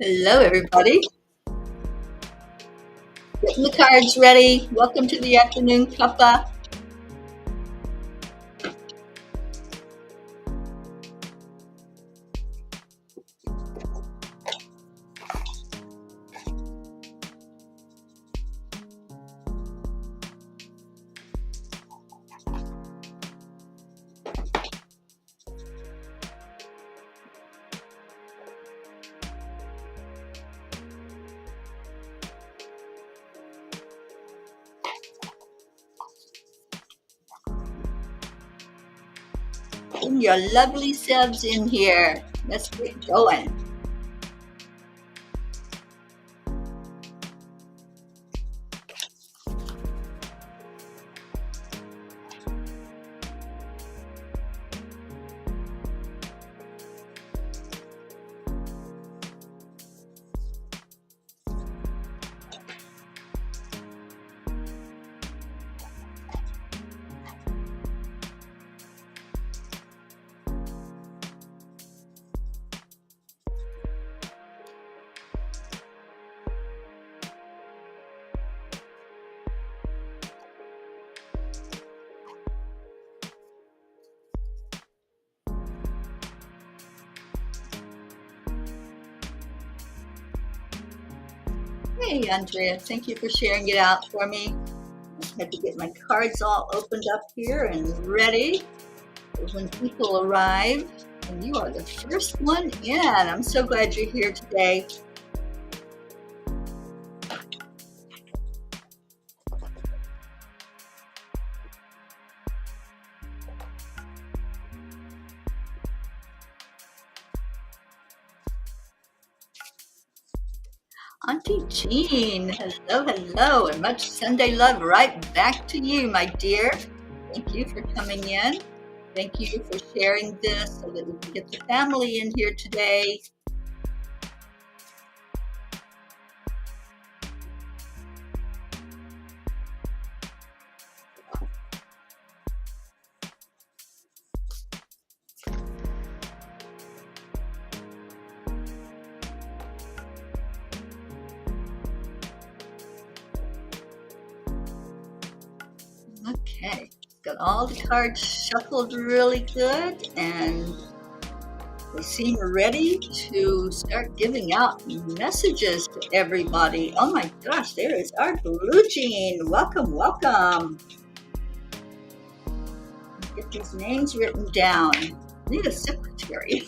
Hello, everybody. Getting the cards ready. Welcome to the afternoon Cuppa. Bring your lovely selves in here. Let's get going. Hey, Andrea, thank you for sharing it out for me. I had to get my cards all opened up here and ready for when people arrive. And you are the first one in. I'm so glad you're here today. Auntie Jean, hello, and much Sunday love right back to you, my dear. Thank you for coming in. Thank you for sharing this so that we can get the family in here today. Okay, got all the cards shuffled really good, and they seem ready to start giving out messages to everybody. Oh my gosh, there is our Blue Jean. Welcome, welcome. Get these names written down. Need a secretary.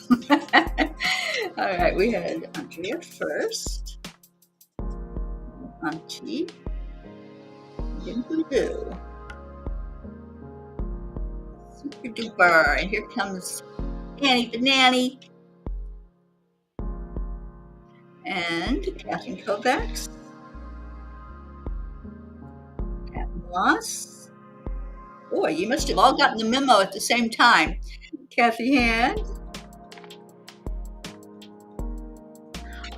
All right, we had Andrea first. Auntie. Then Blue. Super duper. And here comes Annie the Nanny. And Catherine Kovacs. Pat Moss. Boy, you must have all gotten the memo at the same time. Kathy Hand.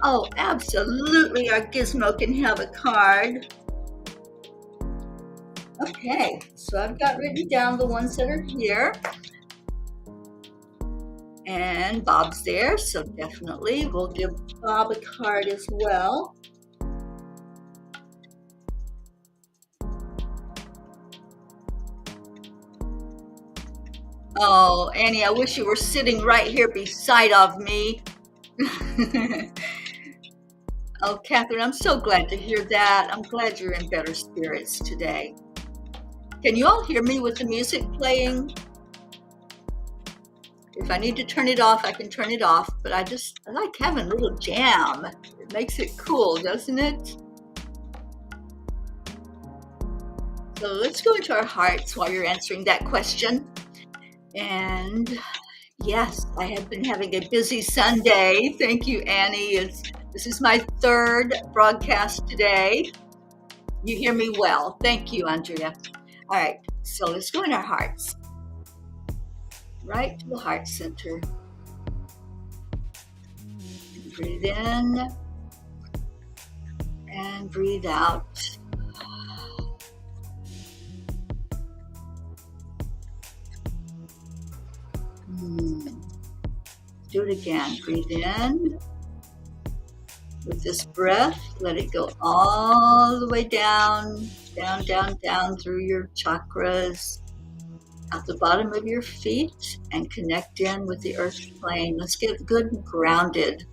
Oh, absolutely, our Gizmo can have a card. Okay, so I've got written down the ones that are here. And Bob's there, so definitely we'll give Bob a card as well. Oh, Annie, I wish you were sitting right here beside of me. Oh, Catherine, I'm so glad to hear that. I'm glad you're in better spirits today. Can you all hear me with the music playing? If I need to turn it off, I can turn it off, but I like having a little jam. It makes it cool, doesn't it? So let's go into our hearts while you're answering that question. And yes, I have been having a busy Sunday. Thank you, Annie. This is my third broadcast today. You hear me well. Thank you, Andrea. All right, so let's go in our hearts. Right to the heart center. Breathe in and breathe out. Do it again. Breathe in With this breath, let it go all the way down, down, down, down through your chakras, at the bottom of your feet, and connect in with the earth plane. Let's get good and grounded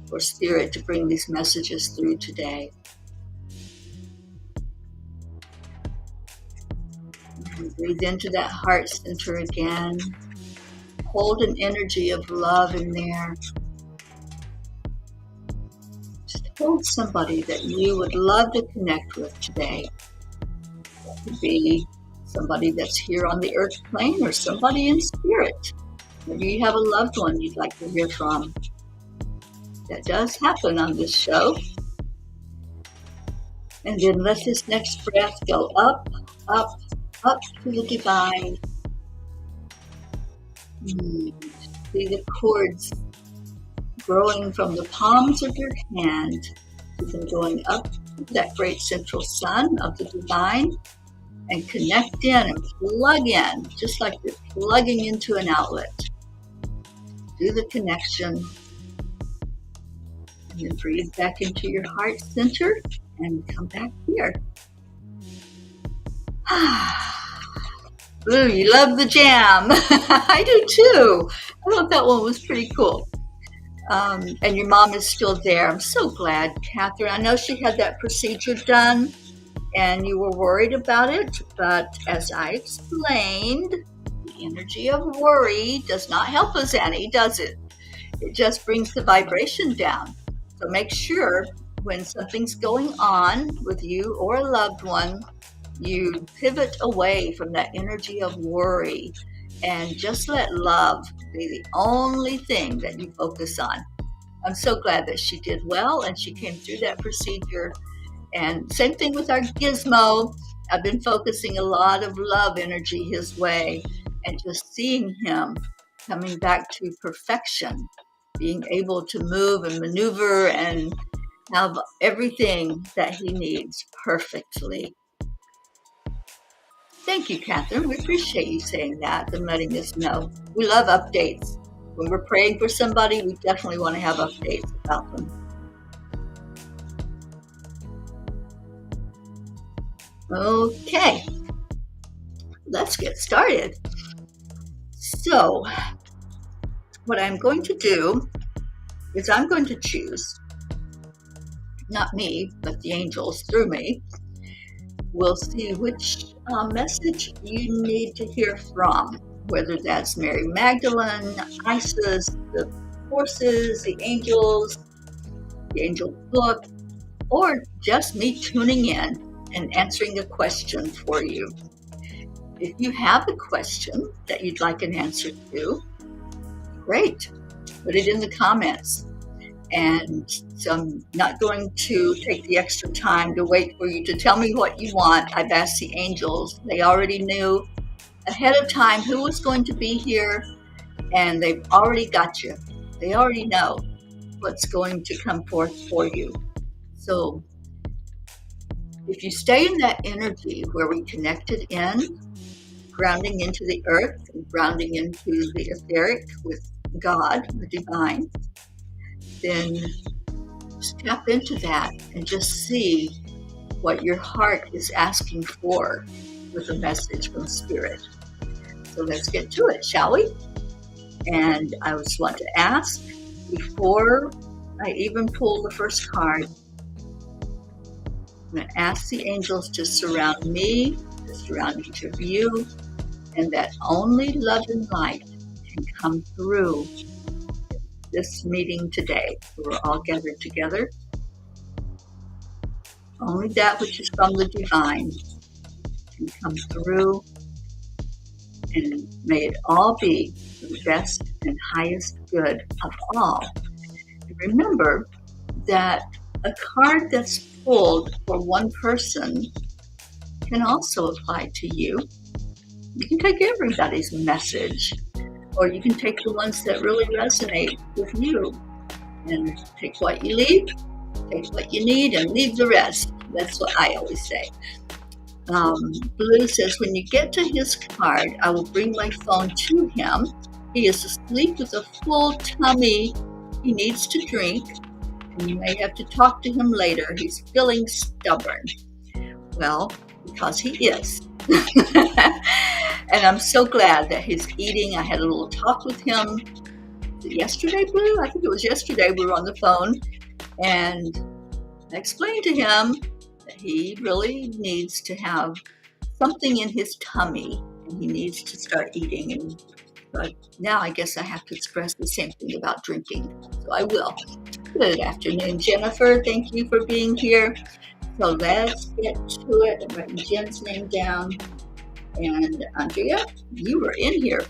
for spirit to bring these messages through today. And breathe into that heart center again. Hold an energy of love in there. Just hold somebody that you would love to connect with today. That could be somebody that's here on the earth plane or somebody in spirit. Maybe you have a loved one you'd like to hear from. That does happen on this show. And then let this next breath go up, up, up to the divine. See the cords growing from the palms of your hand, even going up to that great central sun of the divine, and connect in and plug in, just like you're plugging into an outlet. Do the connection, and then breathe back into your heart center and come back here. Ooh, you love the jam. I do too. I thought that one was pretty cool. And your mom is still there. I'm so glad, Catherine. I know she had that procedure done and you were worried about it, but as I explained, the energy of worry does not help us, Annie, does it? It just brings the vibration down. So make sure when something's going on with you or a loved one, you pivot away from that energy of worry and just let love be the only thing that you focus on. I'm so glad that she did well and she came through that procedure. And same thing with our gizmo. I've been focusing a lot of love energy his way and just seeing him coming back to perfection, being able to move and maneuver and have everything that he needs perfectly. Thank you, Catherine. We appreciate you saying that and letting us know. We love updates. When we're praying for somebody, we definitely want to have updates about them. Okay, let's get started. So, what I'm going to do is I'm going to choose, not me, but the angels through me, will see which message you need to hear from, whether that's Mary Magdalene, Isis, the forces, the angels, the angel book, or just me tuning in and answering a question for you. If you have a question that you'd like an answer to, great, put it in the comments. And so I'm not going to take the extra time to wait for you to tell me what you want. I've asked the angels. They already knew ahead of time who was going to be here, and they've already got you. They already know what's going to come forth for you. So if you stay in that energy where we connected in, grounding into the earth and grounding into the etheric with God, the divine, then just tap into that and just see what your heart is asking for with a message from Spirit. So let's get to it, shall we? And I just want to ask, before I even pull the first card, I'm going to ask the angels to surround me, to surround each of you, and that only love and light can come through this meeting today. We're all gathered together. Only that which is from the divine can come through, and may it all be for the best and highest good of all. And remember that a card that's pulled for one person can also apply to you. You can take everybody's message, or you can take the ones that really resonate with you and take what you leave, take what you need, and leave the rest. That's what I always say. Blue says, when you get to his card, I will bring my phone to him. He is asleep with a full tummy. He needs to drink. You may have to talk to him later. He's feeling stubborn. Well, because he is. And I'm so glad that he's eating. I had a little talk with him yesterday, Blue? I think it was yesterday we were on the phone, and I explained to him that he really needs to have something in his tummy, and he needs to start eating. But now I guess I have to express the same thing about drinking, so I will. Good afternoon, Jennifer. Thank you for being here. So let's get to it. I'm writing Jen's name down. And Andrea, you were in here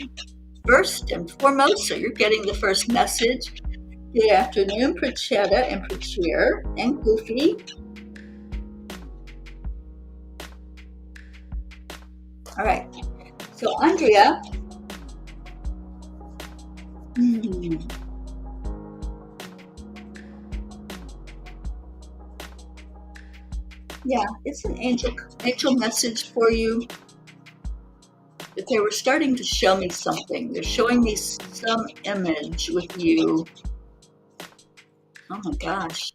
first and foremost, so you're getting the first message. Good afternoon, Prachetta and Prachir and Goofy. All right, so Andrea, yeah, it's an angel message for you. That they were starting to show me something. They're showing me some image with you. Oh my gosh.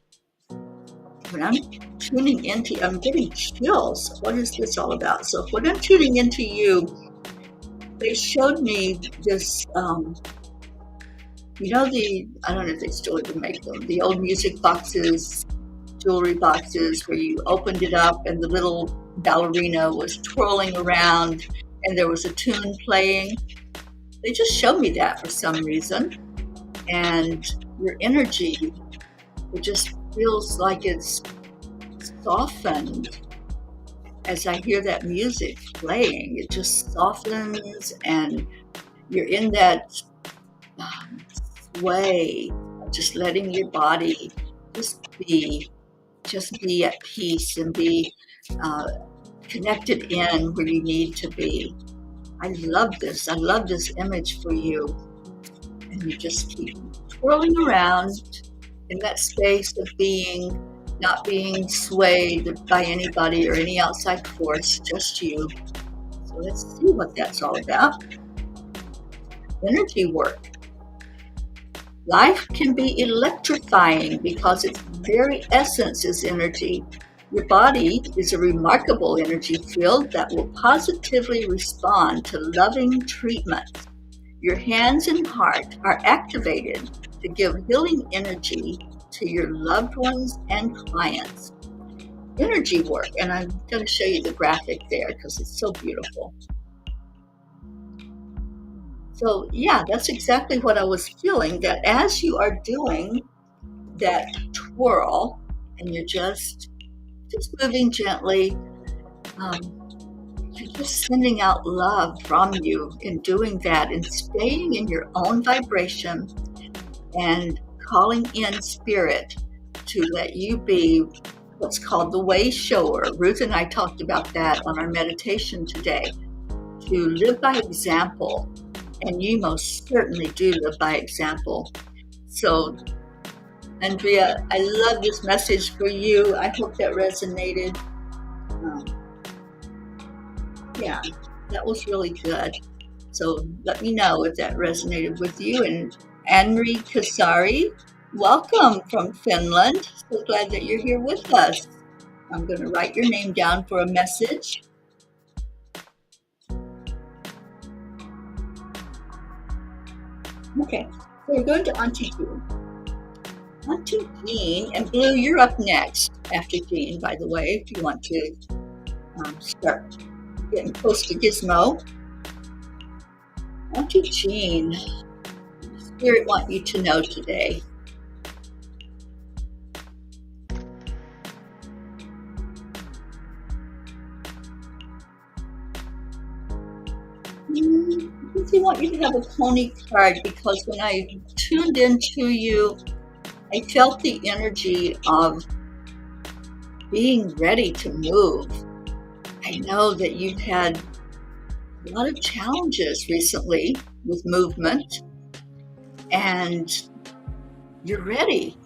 When I'm tuning into, I'm getting chills. What is this all about? So when I'm tuning into you, they showed me this, you know, I don't know if they still even make them, the old music boxes, jewelry boxes where you opened it up and the little ballerina was twirling around and there was a tune playing. They just showed me that for some reason. And your energy, it just feels like it's softened as I hear that music playing. It just softens and you're in that sway, just letting your body just be at peace and be connected in where you need to be. I love this. I love this image for you. And you just keep twirling around in that space of not being swayed by anybody or any outside force, just you. So let's see what that's all about. Energy work. Life can be electrifying because its very essence is energy. Your body is a remarkable energy field that will positively respond to loving treatment. Your hands and heart are activated to give healing energy to your loved ones and clients. Energy work, and I'm going to show you the graphic there because it's so beautiful. So yeah, that's exactly what I was feeling, that as you are doing that twirl and you're just moving gently, you're just sending out love from you in doing that and staying in your own vibration and calling in spirit to let you be what's called the way shower. Ruth and I talked about that on our meditation today, to live by example, and you most certainly do live by example. So Andrea, I love this message for you. I hope that resonated. Yeah, that was really good. So let me know if that resonated with you. And Anri Kasari, welcome from Finland. So glad that you're here with us. I'm going to write your name down for a message. Okay, so we're going to Auntie Jean. Auntie Jean, and Blue, you're up next after Jean, by the way, if you want to start getting close to Gizmo. Auntie Jean, Spirit want you to know today. I want you to have a pony card, because when I tuned into you, I felt the energy of being ready to move. I know that you've had a lot of challenges recently with movement, and you're ready.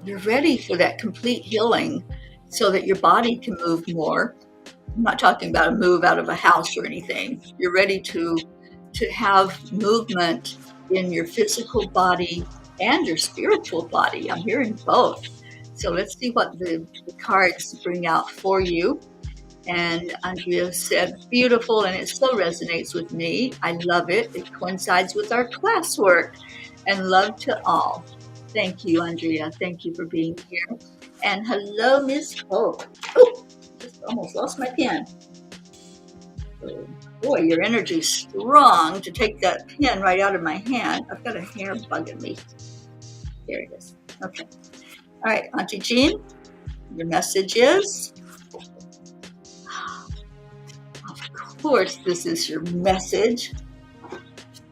You're ready for that complete healing so that your body can move more. I'm not talking about a move out of a house or anything. You're ready to have movement in your physical body and your spiritual body. I'm hearing both. So let's see what the cards bring out for you. And Andrea said, beautiful, and it so resonates with me. I love it. It coincides with our classwork. And love to all. Thank you, Andrea. Thank you for being here. And hello, Miss Hope. Oh, just almost lost my pen. Boy, your energy's strong to take that pen right out of my hand. I've got a hair bugging me. There it is. Okay. All right, Auntie Jean, your message is, of course, this is your message,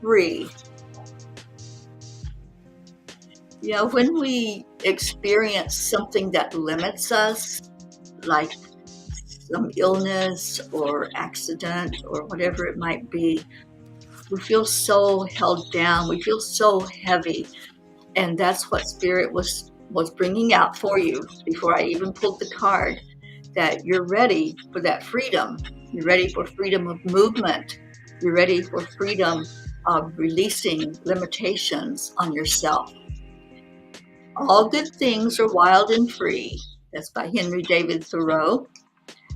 free. You know, when we experience something that limits us, like some illness or accident or whatever it might be, we feel so held down. We feel so heavy. And that's what Spirit was bringing out for you before I even pulled the card, that you're ready for that freedom. You're ready for freedom of movement. You're ready for freedom of releasing limitations on yourself. All good things are wild and free. That's by Henry David Thoreau.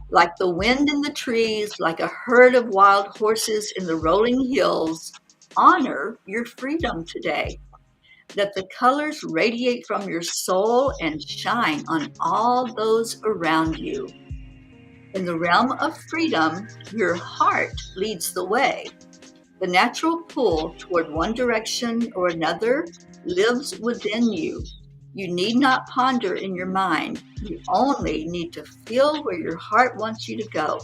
Like the wind in the trees, like a herd of wild horses in the rolling hills, honor your freedom today. Let the colors radiate from your soul and shine on all those around you. In the realm of freedom, your heart leads the way. The natural pull toward one direction or another lives within you. You need not ponder in your mind. You only need to feel where your heart wants you to go.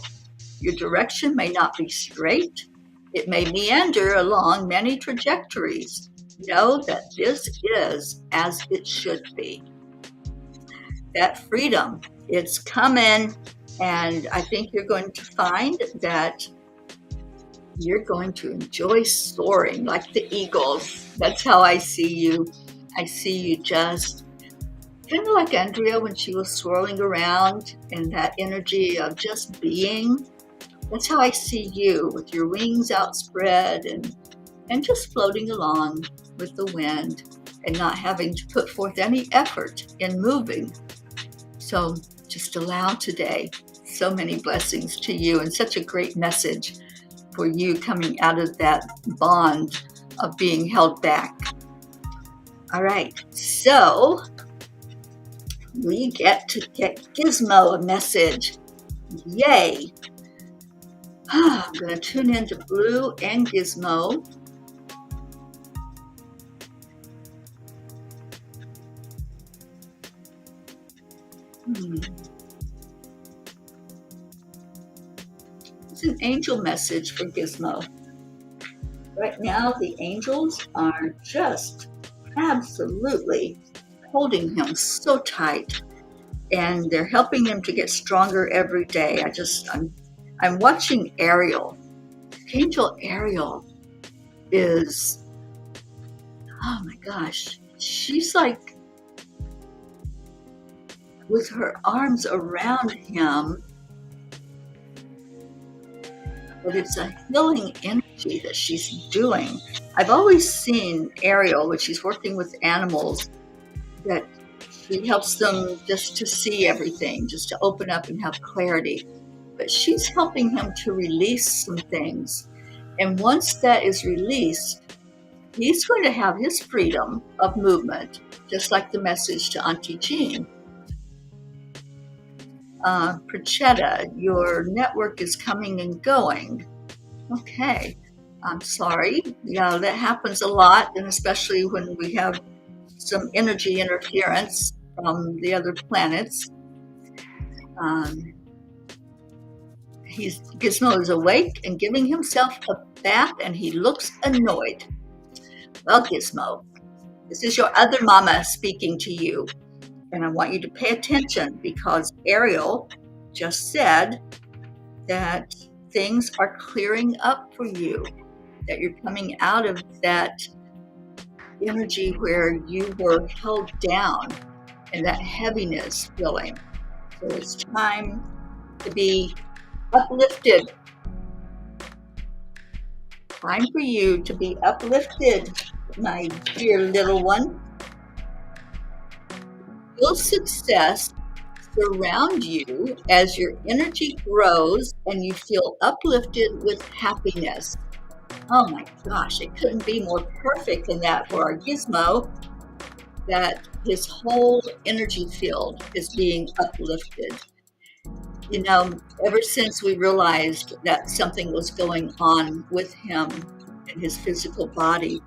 Your direction may not be straight. It may meander along many trajectories. Know that this is as it should be. That freedom, it's coming, and I think you're going to find that you're going to enjoy soaring like the eagles. That's how I see you. I see you just kind of like Andrea when she was swirling around in that energy of just being. That's how I see you, with your wings outspread and just floating along with the wind and not having to put forth any effort in moving. So just allow today. So many blessings to you, and such a great message for you coming out of that bond of being held back. All right, so we get to get Gizmo a message. Yay! I'm going to tune into Blue and Gizmo. It's an angel message for Gizmo. Right now, the angels are just absolutely holding him so tight, and they're helping him to get stronger every day. I'm watching Ariel. Angel Ariel is, oh my gosh, she's like with her arms around him, but it's a healing energy that she's doing. I've always seen Ariel, when she's working with animals, that she helps them just to see everything, just to open up and have clarity. But she's helping him to release some things. And once that is released, he's going to have his freedom of movement, just like the message to Auntie Jean. Prachetta, your network is coming and going. Okay, I'm sorry. Yeah, that happens a lot, and especially when we have some energy interference from the other planets. Gizmo is awake and giving himself a bath, and he looks annoyed. Well, Gizmo, this is your other mama speaking to you. And I want you to pay attention, because Ariel just said that things are clearing up for you, that you're coming out of that energy where you were held down and that heaviness feeling. So it's time to be uplifted. Time for you to be uplifted, my dear little one. Feel success surround you as your energy grows and you feel uplifted with happiness. Oh my gosh, it couldn't be more perfect than that for our gizmo, that his whole energy field is being uplifted. You know, ever since we realized that something was going on with him in his physical body,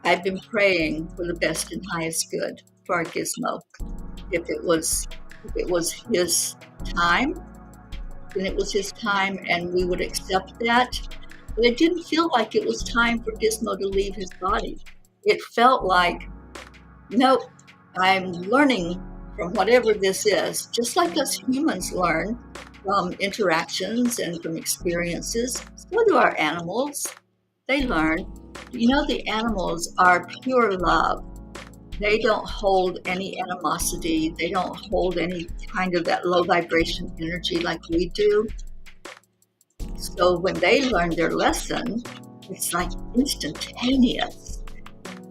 I've been praying for the best and highest good for our gizmo. If it was his time, then it was his time and we would accept that. But it didn't feel like it was time for Gizmo to leave his body. It felt like, nope, I'm learning from whatever this is, just like us humans learn from interactions and from experiences. So do our animals. They learn. You know, the animals are pure love. They don't hold any animosity. They don't hold any kind of that low vibration energy like we do. So when they learn their lesson, it's like instantaneous.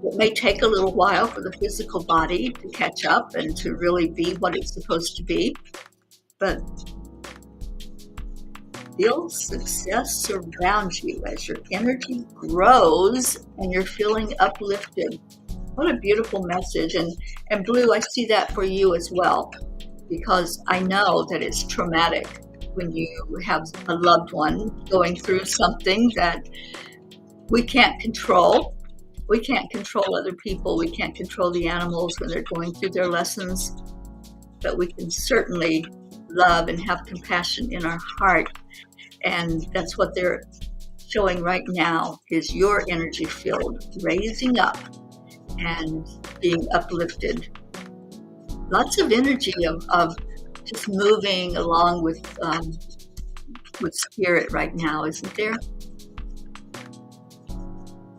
It may take a little while for the physical body to catch up and to really be what it's supposed to be, but feel success surround you as your energy grows and you're feeling uplifted. What a beautiful message. And Blue, I see that for you as well, because I know that it's traumatic when you have a loved one going through something that we can't control. We can't control other people. We can't control the animals when they're going through their lessons, but we can certainly love and have compassion in our heart. And that's what they're showing right now, is your energy field raising up and being uplifted. Lots of energy of just moving along with spirit right now, isn't there?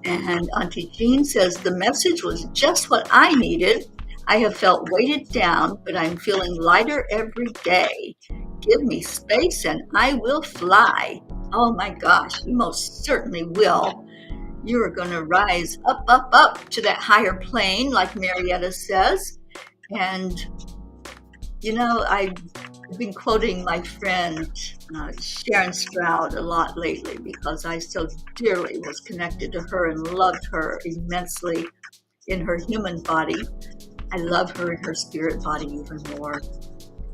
And Auntie Jean says, the message was just what I needed. I have felt weighted down, but I'm feeling lighter every day. Give me space and I will fly. Oh my gosh, you most certainly will. You are going to rise up, up, up to that higher plane, like Marietta says. And, you know, I've been quoting my friend Sharon Stroud a lot lately because I so dearly was connected to her and loved her immensely in her human body. I love her in her spirit body even more.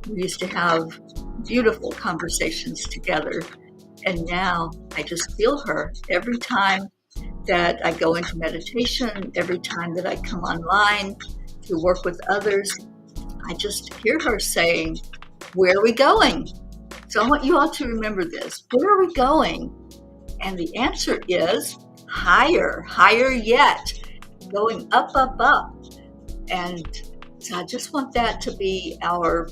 We used to have beautiful conversations together, and now I just feel her every time that I go into meditation, every time that I come online to work with others. I just hear her saying, where are we going? So I want you all to remember this. Where are we going? And the answer is higher, higher yet, going up, up, up. And so I just want that to be our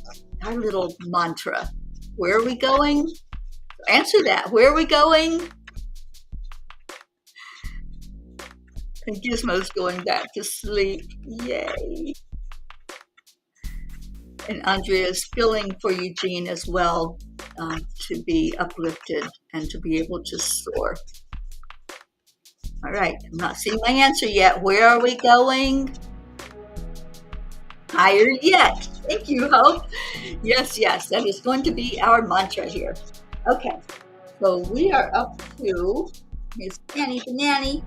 little mantra. Where are we going? Answer that. Where are we going? And Gizmo's going back to sleep. Yay. And Andrea is feeling for Eugene as well, to be uplifted and to be able to soar. All right, I'm not seeing my answer yet. Where are we going? Higher yet. Thank you, Hope. Yes, that is going to be our mantra here. Okay, so we are up to Miss Annie the Nanny,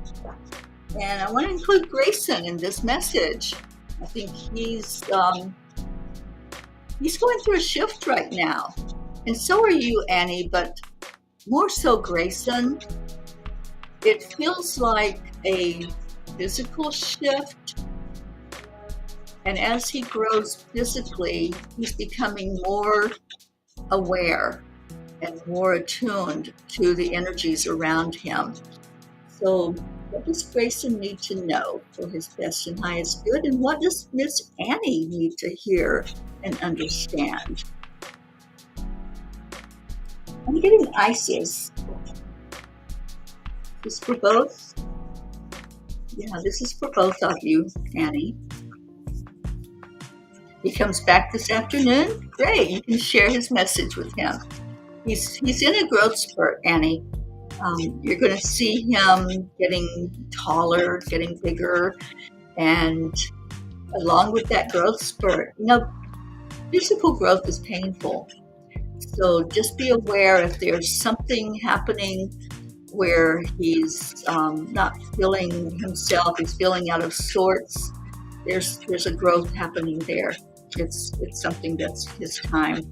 and I want to include Grayson in this message. I think he's going through a shift right now, and so are you, Annie, but more so Grayson. It feels like a physical shift, and as he grows physically, he's becoming more aware and more attuned to the energies around him. So what does Grayson need to know for his best and highest good? And what does Miss Annie need to hear and understand? I'm getting Isis. This is for both? Yeah, this is for both of you, Annie. He comes back this afternoon. Great, you can share his message with him. He's in a growth spurt, Annie. You're going to see him getting taller, getting bigger, and along with that growth spurt. Physical growth is painful. So just be aware if there's something happening where he's not feeling himself, he's feeling out of sorts. There's a growth happening there. It's something that's his time.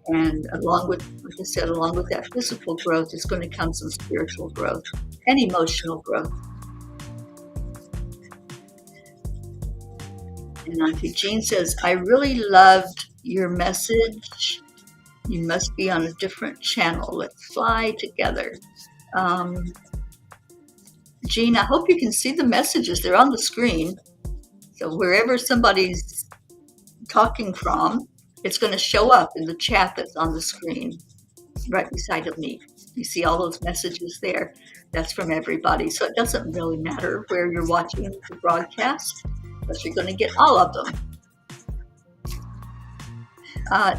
And along with, like I said, along with that physical growth, is going to come some spiritual growth and emotional growth. And Auntie Jean says, I really loved your message. You must be on a different channel. Let's fly together. Jean, I hope you can see the messages. They're on the screen. So wherever somebody's talking from, it's going to show up in the chat that's on the screen right beside of me. You see all those messages there? That's from everybody. So it doesn't really matter where you're watching the broadcast, but you're going to get all of them.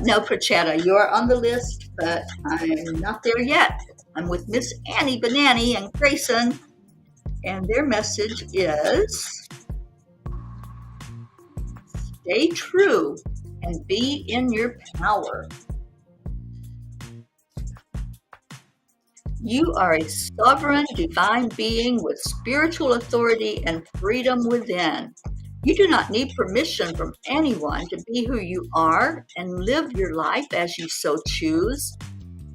No, Prachetta, you're on the list, but I'm not there yet. I'm with Miss Annie Banani and Grayson, and their message is, stay true and be in your power. You are a sovereign divine being with spiritual authority and freedom within. You do not need permission from anyone to be who you are and live your life as you so choose.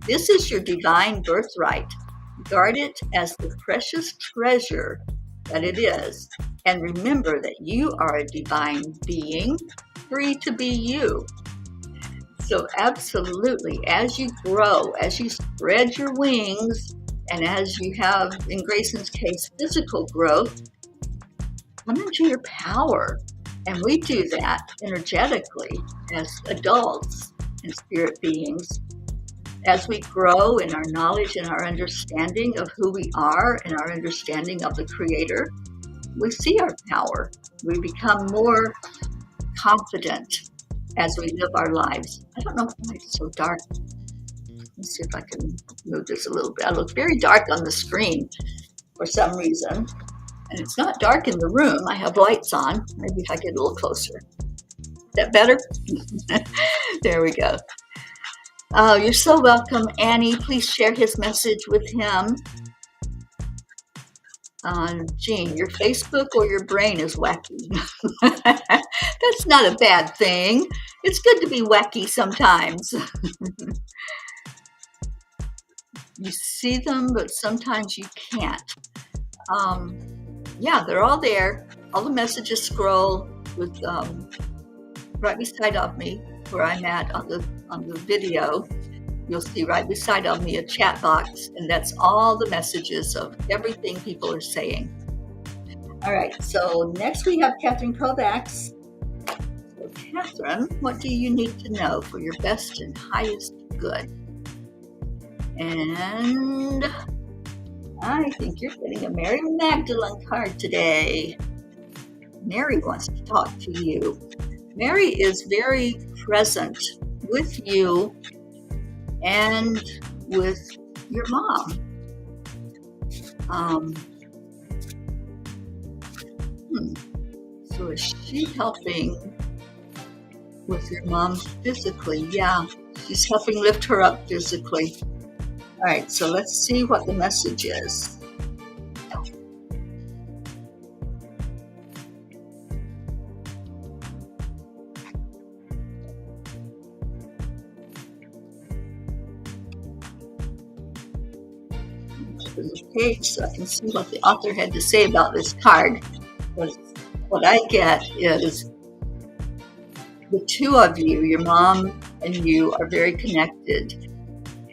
This is your divine birthright. Guard it as the precious treasure that it is. And remember that you are a divine being, free to be you. So absolutely, as you grow, as you spread your wings, and as you have, in Grayson's case, physical growth, come into your power. And we do that energetically as adults and spirit beings. As we grow in our knowledge and our understanding of who we are and our understanding of the Creator, we see our power. We become more confident as we live our lives. I don't know why it's so dark. Let's see if I can move this a little bit. I look very dark on the screen for some reason. And it's not dark in the room. I have lights on. Maybe if I get a little closer. Is that better? There we go. Oh, you're so welcome, Annie. Please share his message with him. Jean, your Facebook or your brain is wacky. That's not a bad thing. It's good to be wacky sometimes. You see them, but sometimes you can't. Yeah, they're all there. All the messages scroll with right beside of me, where I'm at on the video. You'll see right beside of me a chat box, and that's all the messages of everything people are saying. All right, so next we have Catherine Kovacs. So Catherine, what do you need to know for your best and highest good? And I think you're getting a Mary Magdalene card today. Mary wants to talk to you. Mary is very present with you and with your mom. So is she helping with your mom physically? Yeah, she's helping lift her up physically. All right, so let's see what the message is. The page so I can see what the author had to say about this card. What I get is the two of you, your mom and you, are very connected,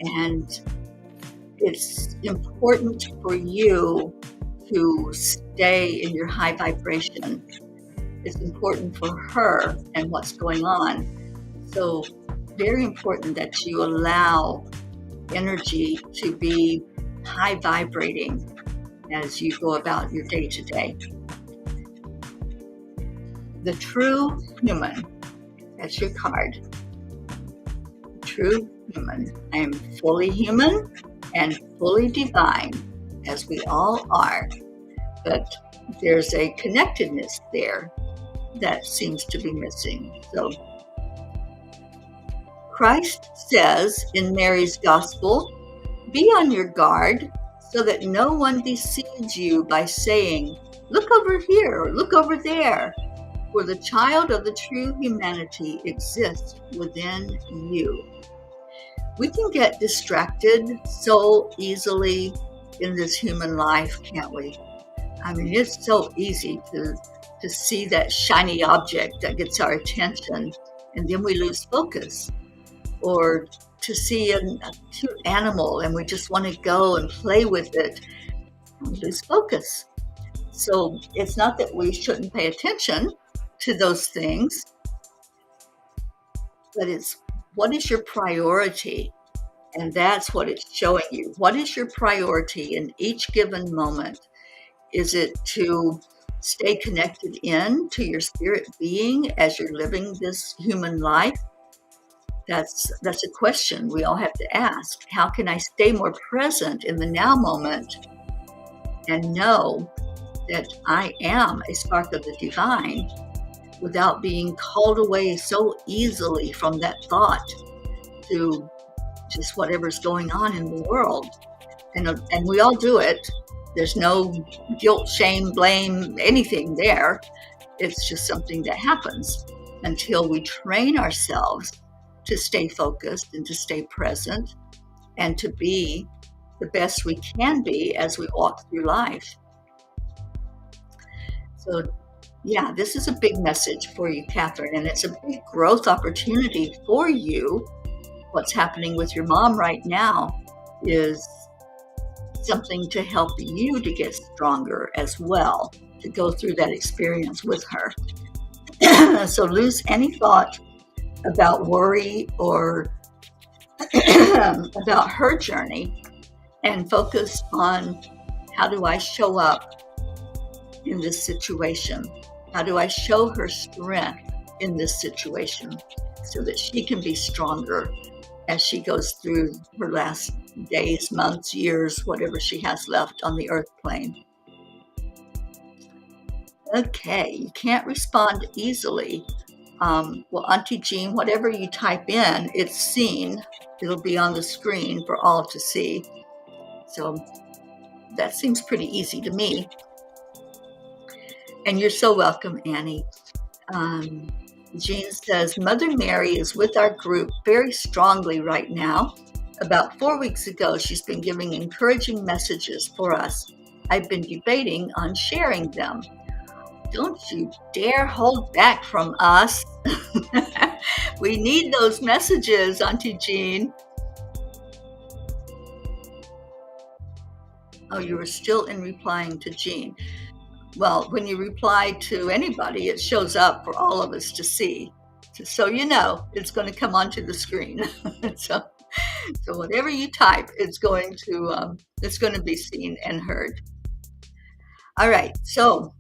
and it's important for you to stay in your high vibration. It's important for her and what's going on. So very important that you allow energy to be high vibrating as you go about your day to day. The true human, that's your card. True human. I am fully human and fully divine, as we all are. But there's a connectedness there. that seems to be missing. So Christ says in Mary's Gospel, "Be on your guard so that no one deceives you by saying, 'Look over here,' or 'Look over there,' for the child of the true humanity exists within you." We can get distracted so easily in this human life, can't we? I mean, it's so easy to see that shiny object that gets our attention, and then we lose focus. Or to see a cute animal and we just want to go and play with it, and we lose focus. So it's not that we shouldn't pay attention to those things, but it's what is your priority? And that's what it's showing you. What is your priority in each given moment? Is it to stay connected in to your spirit being as you're living this human life? That's a question we all have to ask. How can I stay more present in the now moment and know that I am a spark of the divine without being called away so easily from that thought to just whatever's going on in the world? And we all do it. There's no guilt, shame, blame, anything there. It's just something that happens until we train ourselves to stay focused and to stay present and to be the best we can be as we walk through life. So yeah, this is a big message for you, Catherine, and it's a big growth opportunity for you. What's happening with your mom right now is something to help you to get stronger as well, to go through that experience with her. So lose any thought about worry or about her journey and focus on, how do I show up in this situation? How do I show her strength in this situation so that she can be stronger as she goes through her last days, months, years, whatever she has left on the earth plane? Okay, you can't respond easily. Well, Auntie Jean, whatever you type in, it's seen. It'll be on the screen for all to see. So that seems pretty easy to me. And you're so welcome, Annie. Jean says, Mother Mary is with our group very strongly right now. About 4 weeks ago, she's been giving encouraging messages for us. I've been debating on sharing them. Don't you dare hold back from us. We need those messages, Auntie Jean. Oh, you were still in replying to Jean. Well, when you reply to anybody, it shows up for all of us to see. So you know it's going to come onto the screen. So whatever you type, it's going to be seen and heard. All right, so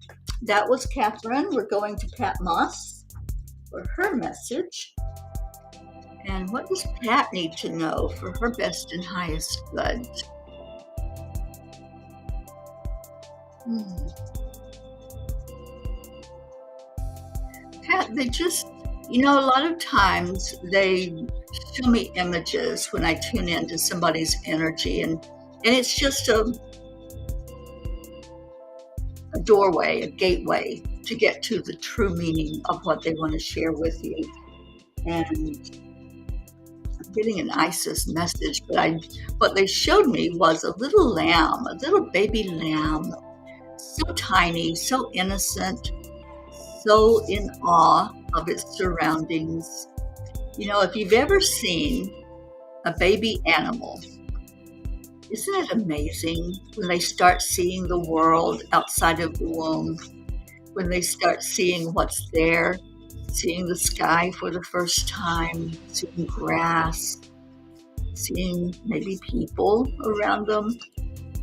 that was Catherine. We're going to Pat Moss for her message. And what does Pat need to know for her best and highest good? Pat, they just, a lot of times they show me images when I tune into somebody's energy, and it's just a doorway, a gateway to get to the true meaning of what they want to share with you. And I'm getting an Isis message, but what they showed me was a little lamb, a little baby lamb, so tiny, so innocent, so in awe of its surroundings. If you've ever seen a baby animal, isn't it amazing when they start seeing the world outside of the womb, when they start seeing what's there, seeing the sky for the first time, seeing grass, seeing maybe people around them?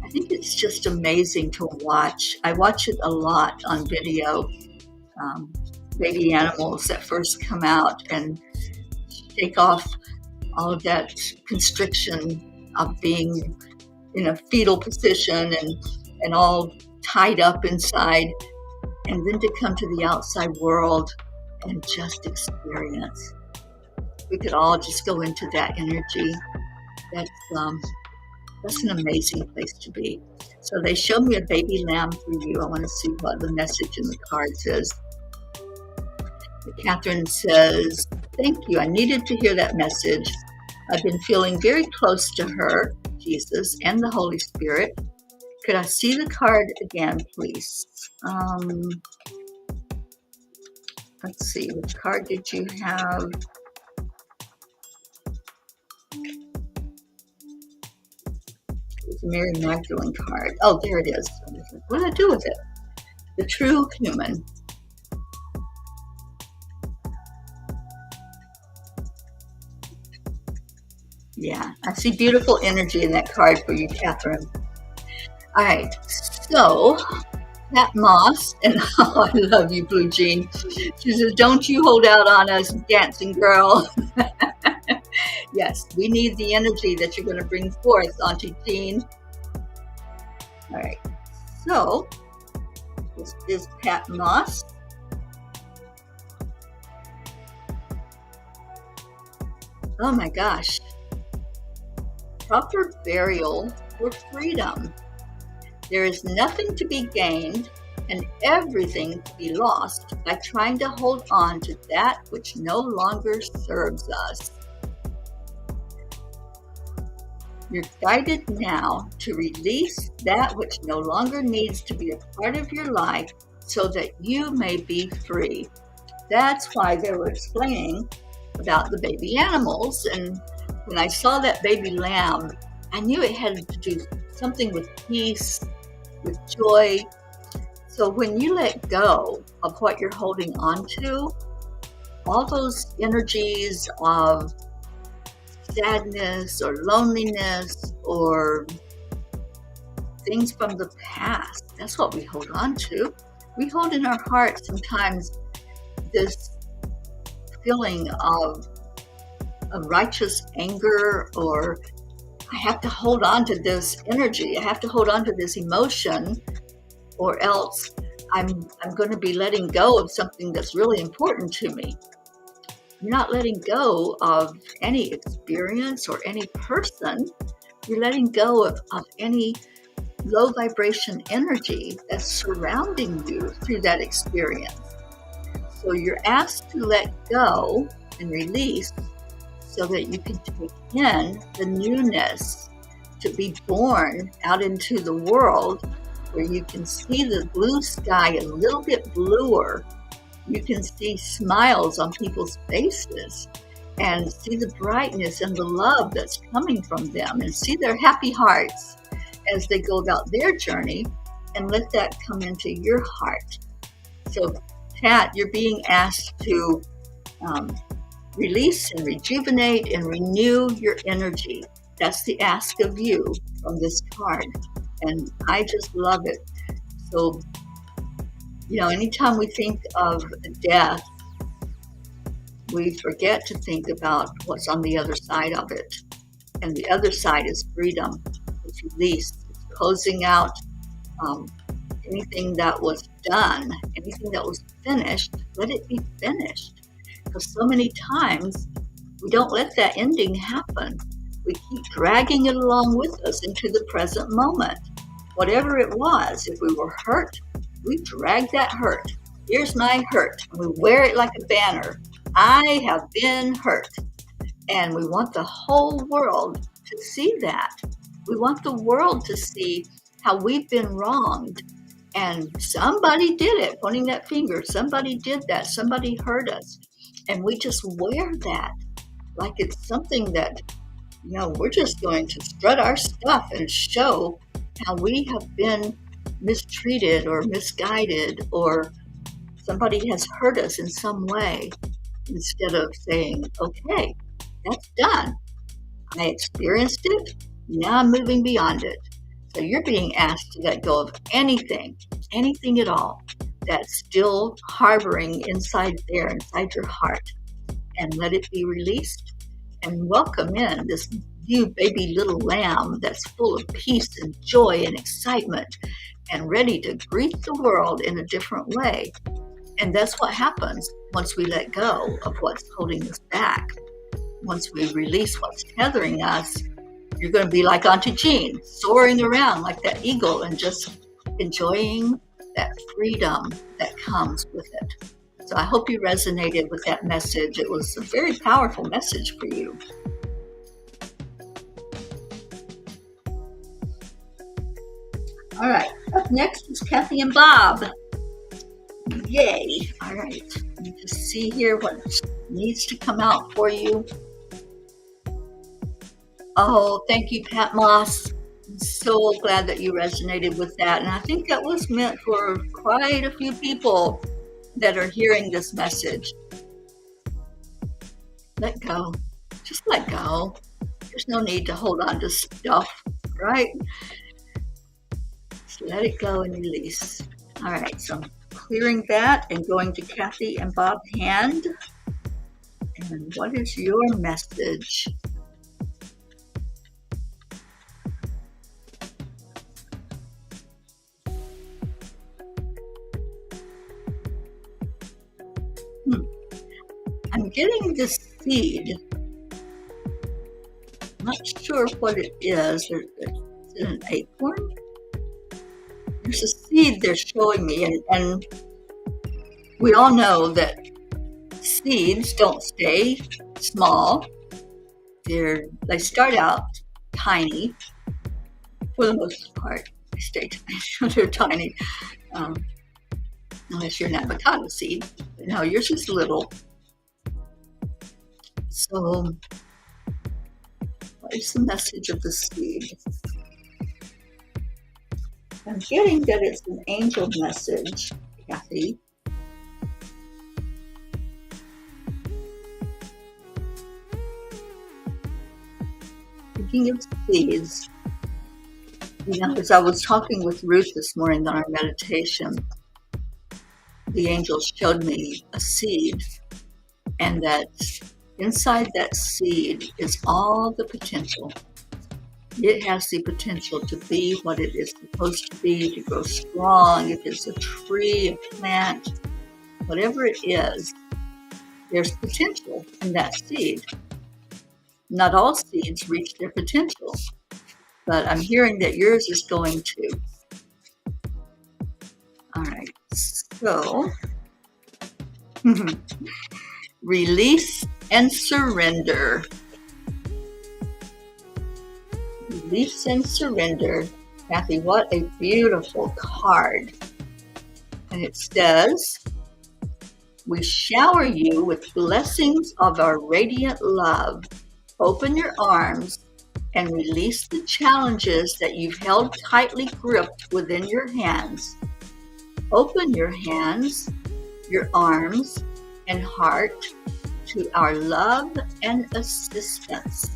I think it's just amazing to watch. I watch it a lot on video. Baby animals that first come out and shake off all of that constriction of being in a fetal position and all tied up inside and then to come to the outside world and just experience. We could all just go into that energy. That's an amazing place to be. So they showed me a baby lamb for you. I want to see what the message in the cards is. Catherine says, thank you. I needed to hear that message. I've been feeling very close to her, Jesus, and the Holy Spirit. Could I see the card again, please? Let's see, which card did you have? It's a Mary Magdalene card. Oh, there it is. What did I do with it? The true human. Yeah, I see beautiful energy in that card for you, Catherine. All right, so Pat Moss, and oh, I love you, Blue Jean. She says, don't you hold out on us, dancing girl. Yes, we need the energy that you're going to bring forth, Auntie Jean. All right, so this is Pat Moss. Oh my gosh. Proper burial for freedom. There is nothing to be gained and everything to be lost by trying to hold on to that which no longer serves us. You're guided now to release that which no longer needs to be a part of your life so that you may be free. That's why they were explaining about the baby animals. And when I saw that baby lamb, I knew it had to do something with peace, with joy. So when you let go of what you're holding on to, all those energies of sadness or loneliness or things from the past, that's what we hold on to. We hold in our heart sometimes this feeling of righteous anger, or I have to hold on to this energy, I have to hold on to this emotion, or else I'm going to be letting go of something that's really important to me. You're not letting go of any experience or any person. You're letting go of any low vibration energy that's surrounding you through that experience. So you're asked to let go and release so that you can take in the newness, to be born out into the world where you can see the blue sky a little bit bluer. You can see smiles on people's faces and see the brightness and the love that's coming from them, and see their happy hearts as they go about their journey, and let that come into your heart. So, Pat, you're being asked to release and rejuvenate and renew your energy. That's the ask of you from this card. And I just love it. So, anytime we think of death, we forget to think about what's on the other side of it. And the other side is freedom. It's release. It's closing out anything that was done, anything that was finished, let it be finished. Because so many times we don't let that ending happen. We keep dragging it along with us into the present moment. Whatever it was, if we were hurt, we drag that hurt. Here's my hurt. And we wear it like a banner. I have been hurt. And we want the whole world to see that. We want the world to see how we've been wronged. And somebody did it, pointing that finger. Somebody did that. Somebody hurt us. And we just wear that like it's something that, we're just going to strut our stuff and show how we have been mistreated or misguided, or somebody has hurt us in some way, instead of saying, okay, that's done. I experienced it. Now I'm moving beyond it. So you're being asked to let go of anything at all that's still harboring inside your heart, and let it be released, and welcome in this new baby little lamb that's full of peace and joy and excitement and ready to greet the world in a different way. And that's what happens once we let go of what's holding us back. Once we release what's tethering us, you're going to be like Auntie Jean, soaring around like that eagle and just enjoying that freedom that comes with it. So I hope you resonated with that message. It was a very powerful message for you. All right, up next is Kathy and Bob. Yay. All right, let me just see here what needs to come out for you. Oh, thank you, Pat Moss. I'm so glad that you resonated with that. And I think that was meant for quite a few people that are hearing this message. Let go. Just let go. There's no need to hold on to stuff, right? Just let it go and release. All right, so I'm clearing that and going to Kathy and Bob Hand. And what is your message? I'm getting this seed. I'm not sure what it is. Is it an acorn? There's a seed they're showing me, and we all know that seeds don't stay small. They start out tiny for the most part. They stay tiny. They're tiny, unless you're an avocado seed. But no, yours is little. So, what is the message of the seed? I'm getting that it's an angel message, Kathy. Speaking of seeds, as I was talking with Ruth this morning on our meditation, the angels showed me a seed, and that inside that seed is all the potential. It has the potential to be what it is supposed to be, to grow strong. If it's a tree, a plant, whatever it is, there's potential in that seed. Not all seeds reach their potential, but I'm hearing that yours is going to. All right, so release and surrender. Release and surrender. Kathy, what a beautiful card. And it says, we shower you with blessings of our radiant love. Open your arms and release the challenges that you've held tightly gripped within your hands. Open your hands, your arms, and heart to our love and assistance.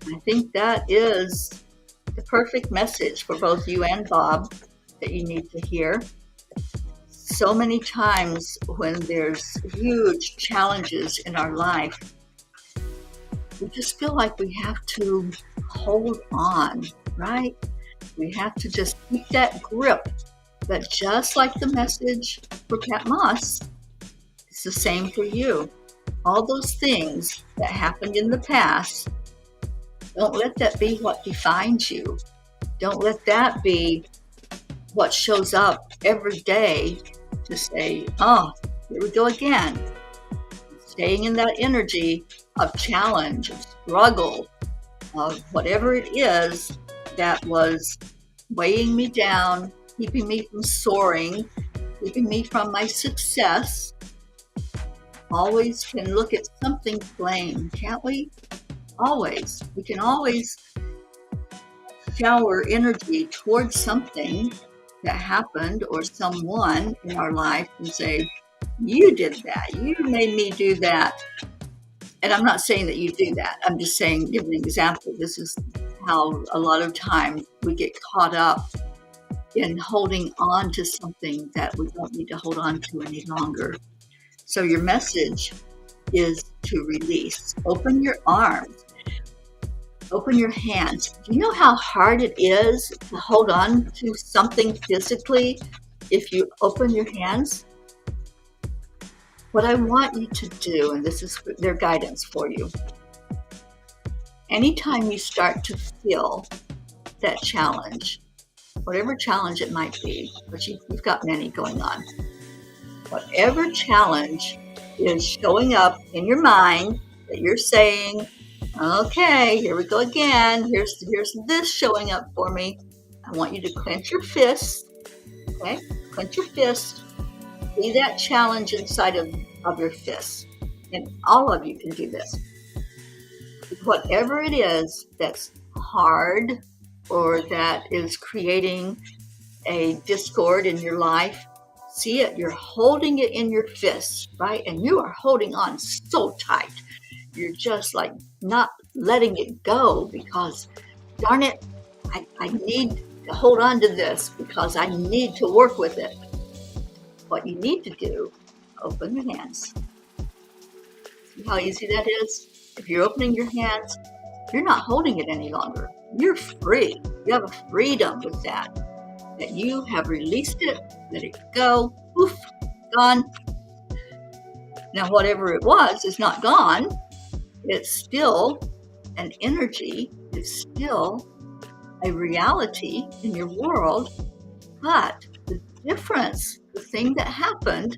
I think that is the perfect message for both you and Bob that you need to hear. So many times when there's huge challenges in our life, we just feel like we have to hold on, right? We have to just keep that grip. But just like the message for Pat Moss, it's the same for you. All those things that happened in the past, don't let that be what defines you. Don't let that be what shows up every day to say, oh, here we go again. Staying in that energy of challenge, of struggle, of whatever it is that was weighing me down, keeping me from soaring, keeping me from my success. Always can look at something to blame, can't we? Always. We can always shower energy towards something that happened or someone in our life and say, you did that. You made me do that. And I'm not saying that you do that. I'm just saying, give an example. This is how a lot of times we get caught up in holding on to something that we don't need to hold on to any longer. So your message is to release. Open your arms. Open your hands. Do you know how hard it is to hold on to something physically if you open your hands? What I want you to do, and this is their guidance for you, anytime you start to feel that challenge, whatever challenge it might be, but you've got many going on, whatever challenge is showing up in your mind that you're saying, okay, here we go again. Here's this showing up for me. I want you to clench your fist. Okay, clench your fist. See that challenge inside of your fist. And all of you can do this. Whatever it is that's hard or that is creating a discord in your life, see it. You're holding it in your fist, right? And you are holding on so tight. You're just like not letting it go because, darn it, I need to hold on to this because I need to work with it. What you need to do, open your hands. See how easy that is? If you're opening your hands, you're not holding it any longer. You're free. You have a freedom with that you have released it, let it go, poof, gone. Now, whatever it was is not gone. It's still an energy. It's still a reality in your world. But the difference, the thing that happened,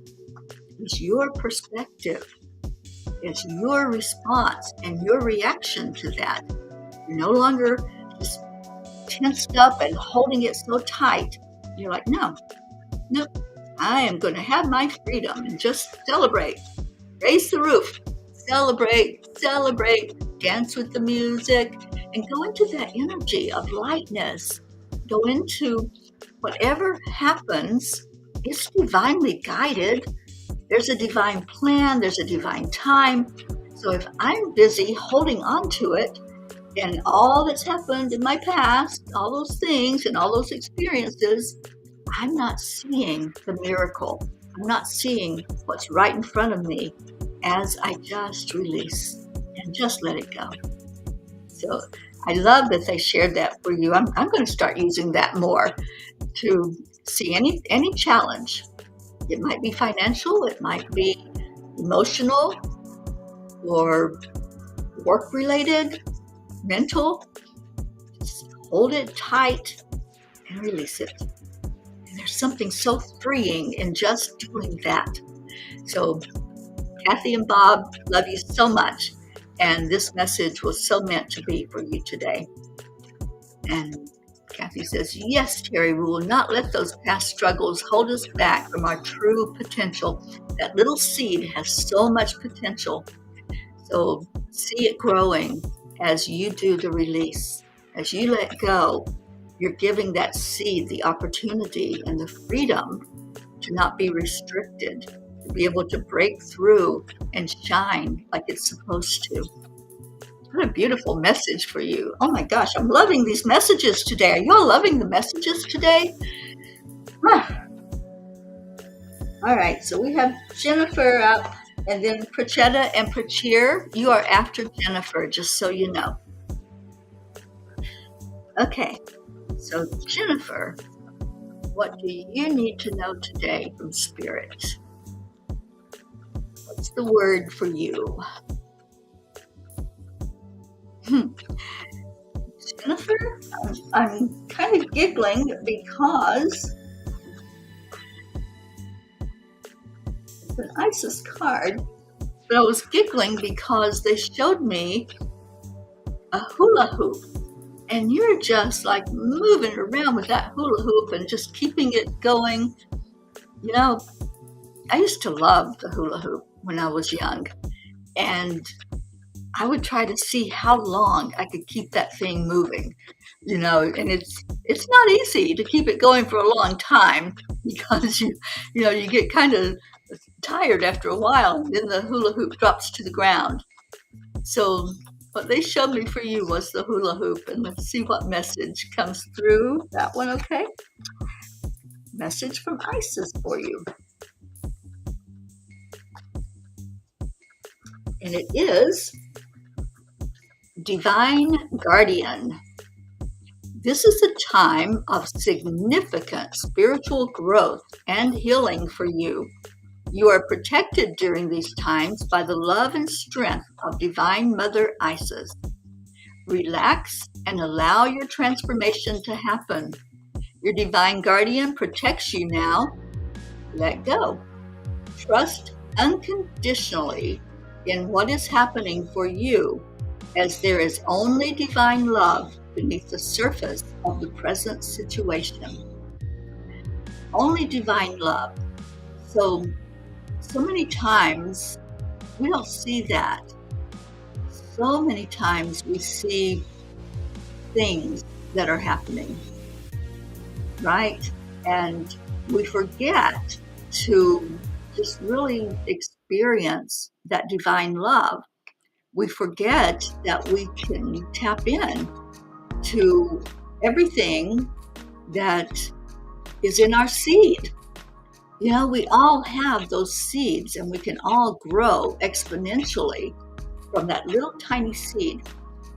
is your perspective. It's your response and your reaction to that. You're no longer just tensed up and holding it so tight. You're like, no, I am going to have my freedom and just celebrate. Raise the roof. Celebrate, dance with the music, and go into that energy of lightness. Go into whatever happens. It's divinely guided. There's a divine plan. There's a divine time. So if I'm busy holding on to it and all that's happened in my past, all those things and all those experiences, I'm not seeing the miracle. I'm not seeing what's right in front of me as I just release and just let it go. So I love that they shared that for you. I'm going to start using that more to see any challenge. It might be financial, it might be emotional or work-related, mental. Just hold it tight and release it. And there's something so freeing in just doing that. So Kathy and Bob, love you so much. And this message was so meant to be for you today. And Kathy says, yes, Terry, we will not let those past struggles hold us back from our true potential. That little seed has so much potential. So see it growing as you do the release. As you let go, you're giving that seed the opportunity and the freedom to not be restricted, to be able to break through and shine like it's supposed to. What a beautiful message for you. Oh my gosh, I'm loving these messages today. Are you all loving the messages today? All right, so we have Jennifer up, and then Prachetta and Prachir. You are after Jennifer, just so you know. Okay, so Jennifer, what do you need to know today from Spirit? What's the word for you? Jennifer, I'm kind of giggling because it's an ISIS card, but I was giggling because they showed me a hula hoop, and you're just like moving around with that hula hoop and just keeping it going. You know, I used to love the hula hoop when I was young, and I would try to see how long I could keep that thing moving, you know, and it's not easy to keep it going for a long time because you get kind of tired after a while, and then the hula hoop drops to the ground. So what they showed me for you was the hula hoop, and let's see what message comes through. That one, okay? Message from Isis for you. And it is, Divine Guardian. This is a time of significant spiritual growth and healing for you. You are protected during these times by the love and strength of Divine Mother Isis. Relax and allow your transformation to happen. Your Divine Guardian protects you now. Let go. Trust unconditionally in what is happening for you, as there is only divine love beneath the surface of the present situation. Only divine love. So many times we don't see that. So many times we see things that are happening, right? And we forget to just really experience that divine love. We forget that we can tap in to everything that is in our seed. You know, we all have those seeds, and we can all grow exponentially from that little tiny seed.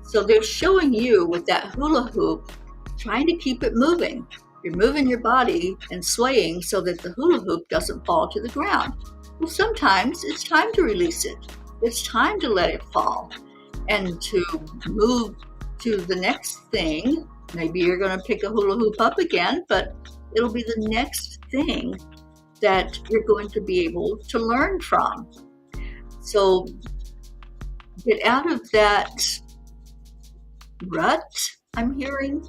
So they're showing you with that hula hoop, trying to keep it moving. You're moving your body and swaying so that the hula hoop doesn't fall to the ground. Well, sometimes it's time to release it. It's time to let it fall and to move to the next thing. Maybe you're going to pick a hula hoop up again, but it'll be the next thing that you're going to be able to learn from. So get out of that rut, I'm hearing,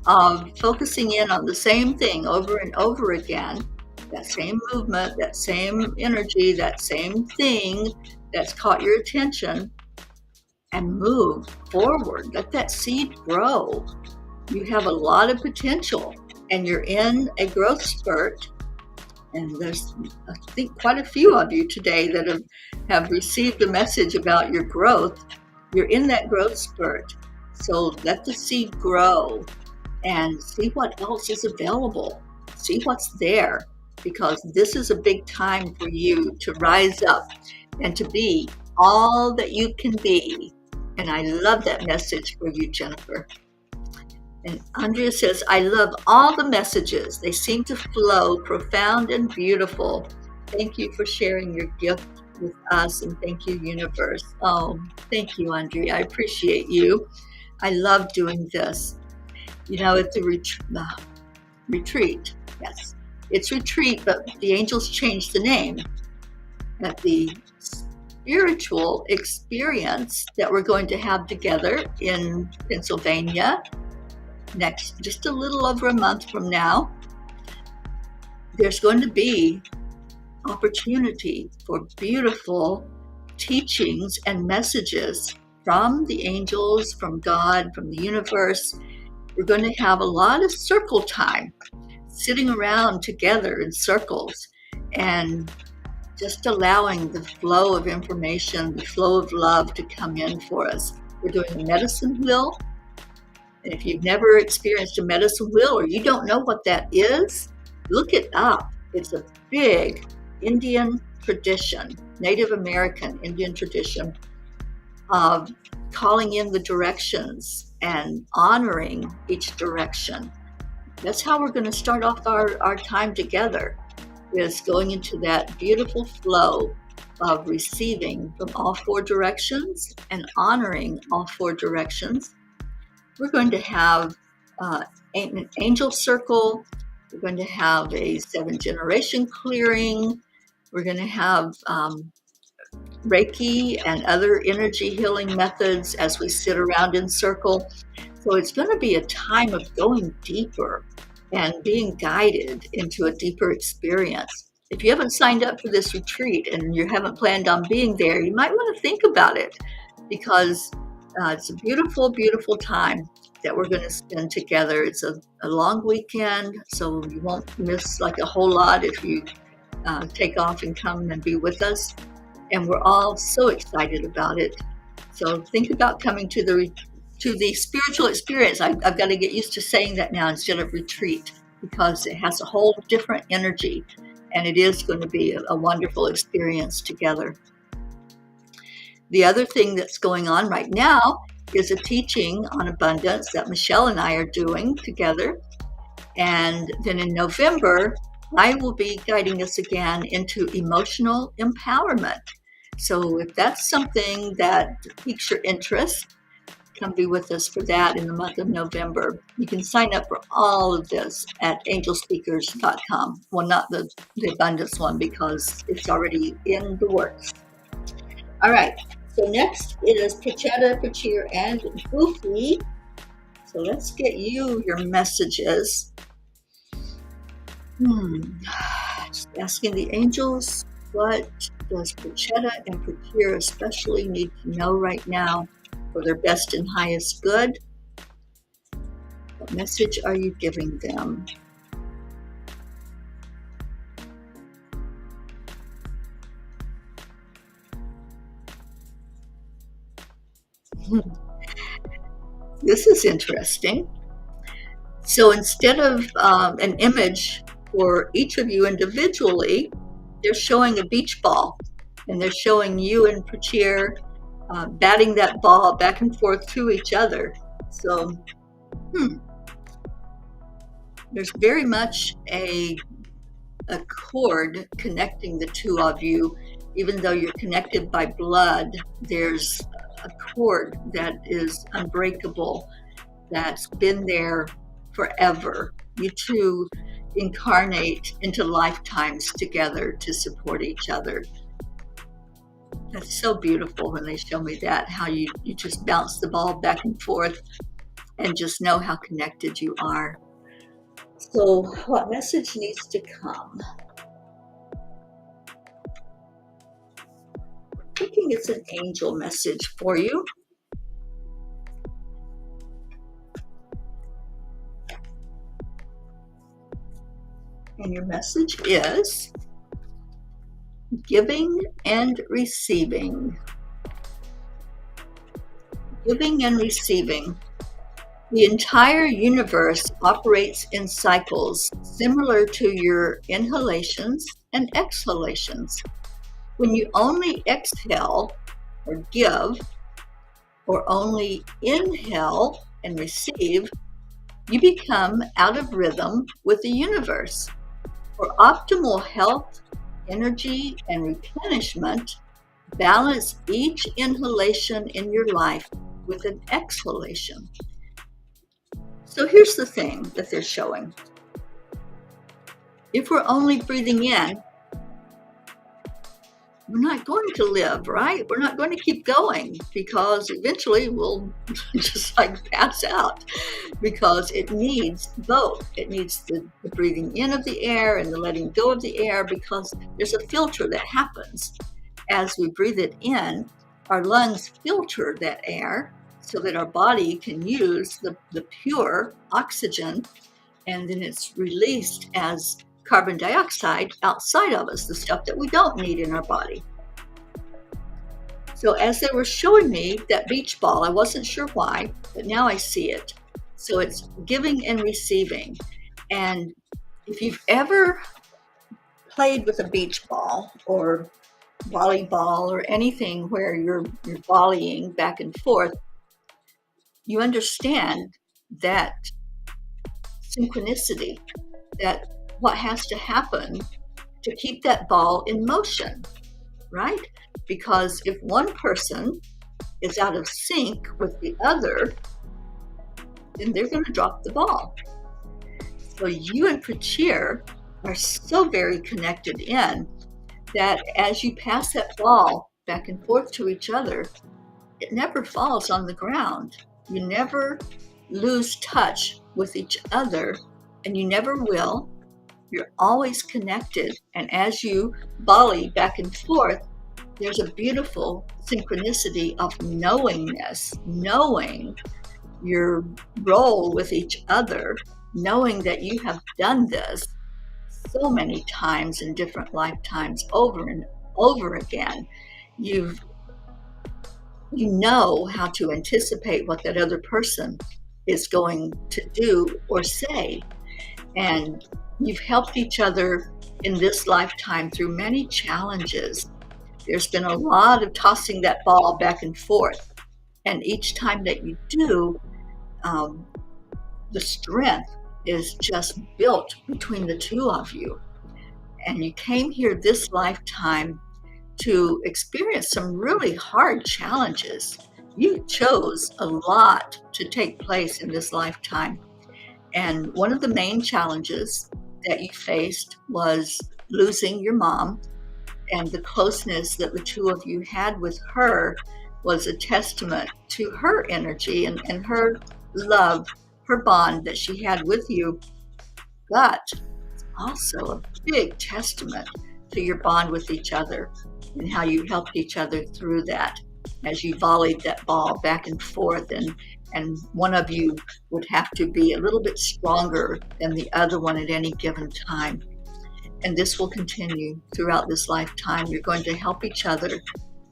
of focusing in on the same thing over and over again, that same movement, that same energy, that same thing that's caught your attention, and move forward. Let that seed grow. You have a lot of potential, and you're in a growth spurt. And there's, I think, quite a few of you today that have received a message about your growth. You're in that growth spurt. So let the seed grow and see what else is available. See what's there, because this is a big time for you to rise up and to be all that you can be. And I love that message for you, Jennifer. And Andrea says, I love all the messages. They seem to flow profound and beautiful. Thank you for sharing your gift with us, and thank you, universe. Oh, thank you, Andrea. I appreciate you. I love doing this. You know, it's a retreat. Yes, it's retreat, but the angels changed the name. At the spiritual experience that we're going to have together in Pennsylvania next, just a little over a month from now, there's going to be opportunity for beautiful teachings and messages from the angels, from God, from the universe. We're going to have a lot of circle time, sitting around together in circles and just allowing the flow of information, the flow of love to come in for us. We're doing a medicine wheel. And if you've never experienced a medicine wheel, or you don't know what that is, look it up. It's a big Indian tradition, Native American Indian tradition of calling in the directions and honoring each direction. That's how we're going to start off our time together, is going into that beautiful flow of receiving from all four directions and honoring all four directions. We're going to have an angel circle. We're going to have a 7-generation clearing. We're going to have Reiki and other energy healing methods as we sit around in circle. So it's going to be a time of going deeper and being guided into a deeper experience. If you haven't signed up for this retreat and you haven't planned on being there, you might want to think about it, because it's a beautiful, beautiful time that we're going to spend together. It's a long weekend, so you won't miss like a whole lot if you take off and come and be with us. And we're all so excited about it. So think about coming to the spiritual experience. I've got to get used to saying that now instead of retreat, because it has a whole different energy, and it is going to be a wonderful experience together. The other thing that's going on right now is a teaching on abundance that Michelle and I are doing together. And then in November, I will be guiding us again into emotional empowerment. So if that's something that piques your interest, come be with us for that in the month of November. You can sign up for all of this at angelspeakers.com. Well, not the abundance one because it's already in the works. All right. So next it is Pachetta, Pachir, and Goofy. So let's get you your messages. Just asking the angels, what does Pachetta and Pachir especially need to know right now for their best and highest good? What message are you giving them? This is interesting. So instead of an image for each of you individually, they're showing a beach ball, and they're showing you and Pachir batting that ball back and forth to each other. So, there's very much a cord connecting the two of you. Even though you're connected by blood, there's a cord that is unbreakable, that's been there forever. You two incarnate into lifetimes together to support each other. That's so beautiful when they show me that, how you just bounce the ball back and forth and just know how connected you are. So what message needs to come? I'm thinking it's an angel message for you. And your message is giving and receiving. Giving and receiving. The entire universe operates in cycles similar to your inhalations and exhalations. When you only exhale or give, or only inhale and receive, you become out of rhythm with the universe. For optimal health, energy, and replenishment, balance each inhalation in your life with an exhalation. So here's the thing that they're showing. If we're only breathing in, we're not going to live, right? We're not going to keep going because eventually we'll just pass out, because it needs both. It needs the breathing in of the air and the letting go of the air, because there's a filter that happens. As we breathe it in, our lungs filter that air so that our body can use the pure oxygen, and then it's released as carbon dioxide outside of us, the stuff that we don't need in our body. So as they were showing me that beach ball, I wasn't sure why, but now I see it. So it's giving and receiving. And if you've ever played with a beach ball or volleyball or anything where you're volleying back and forth, you understand that synchronicity, that what has to happen to keep that ball in motion, right? Because if one person is out of sync with the other, then they're going to drop the ball. So you and Pachir are so very connected in that as you pass that ball back and forth to each other, it never falls on the ground. You never lose touch with each other, and you never will. You're always connected. And as you volley back and forth, there's a beautiful synchronicity of knowingness, knowing your role with each other, knowing that you have done this so many times in different lifetimes over and over again. You know how to anticipate what that other person is going to do or say. And you've helped each other in this lifetime through many challenges. There's been a lot of tossing that ball back and forth. And each time that you do, the strength is just built between the two of you. And you came here this lifetime to experience some really hard challenges. You chose a lot to take place in this lifetime. And one of the main challenges that you faced was losing your mom, and the closeness that the two of you had with her was a testament to her energy and her love, her bond that she had with you. But also a big testament to your bond with each other and how you helped each other through that as you volleyed that ball back and forth, and one of you would have to be a little bit stronger than the other one at any given time. And this will continue throughout this lifetime. You're going to help each other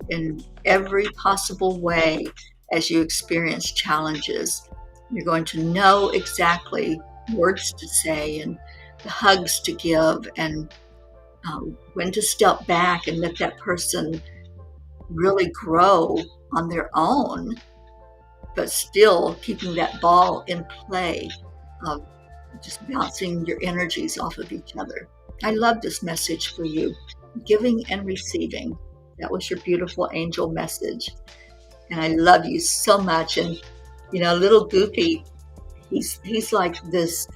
in every possible way as you experience challenges. You're going to know exactly words to say and the hugs to give, and when to step back and let that person really grow on their own, but still keeping that ball in play of just bouncing your energies off of each other. I love this message for you, giving and receiving. That was your beautiful angel message. And I love you so much. And, little Goofy, he's like this,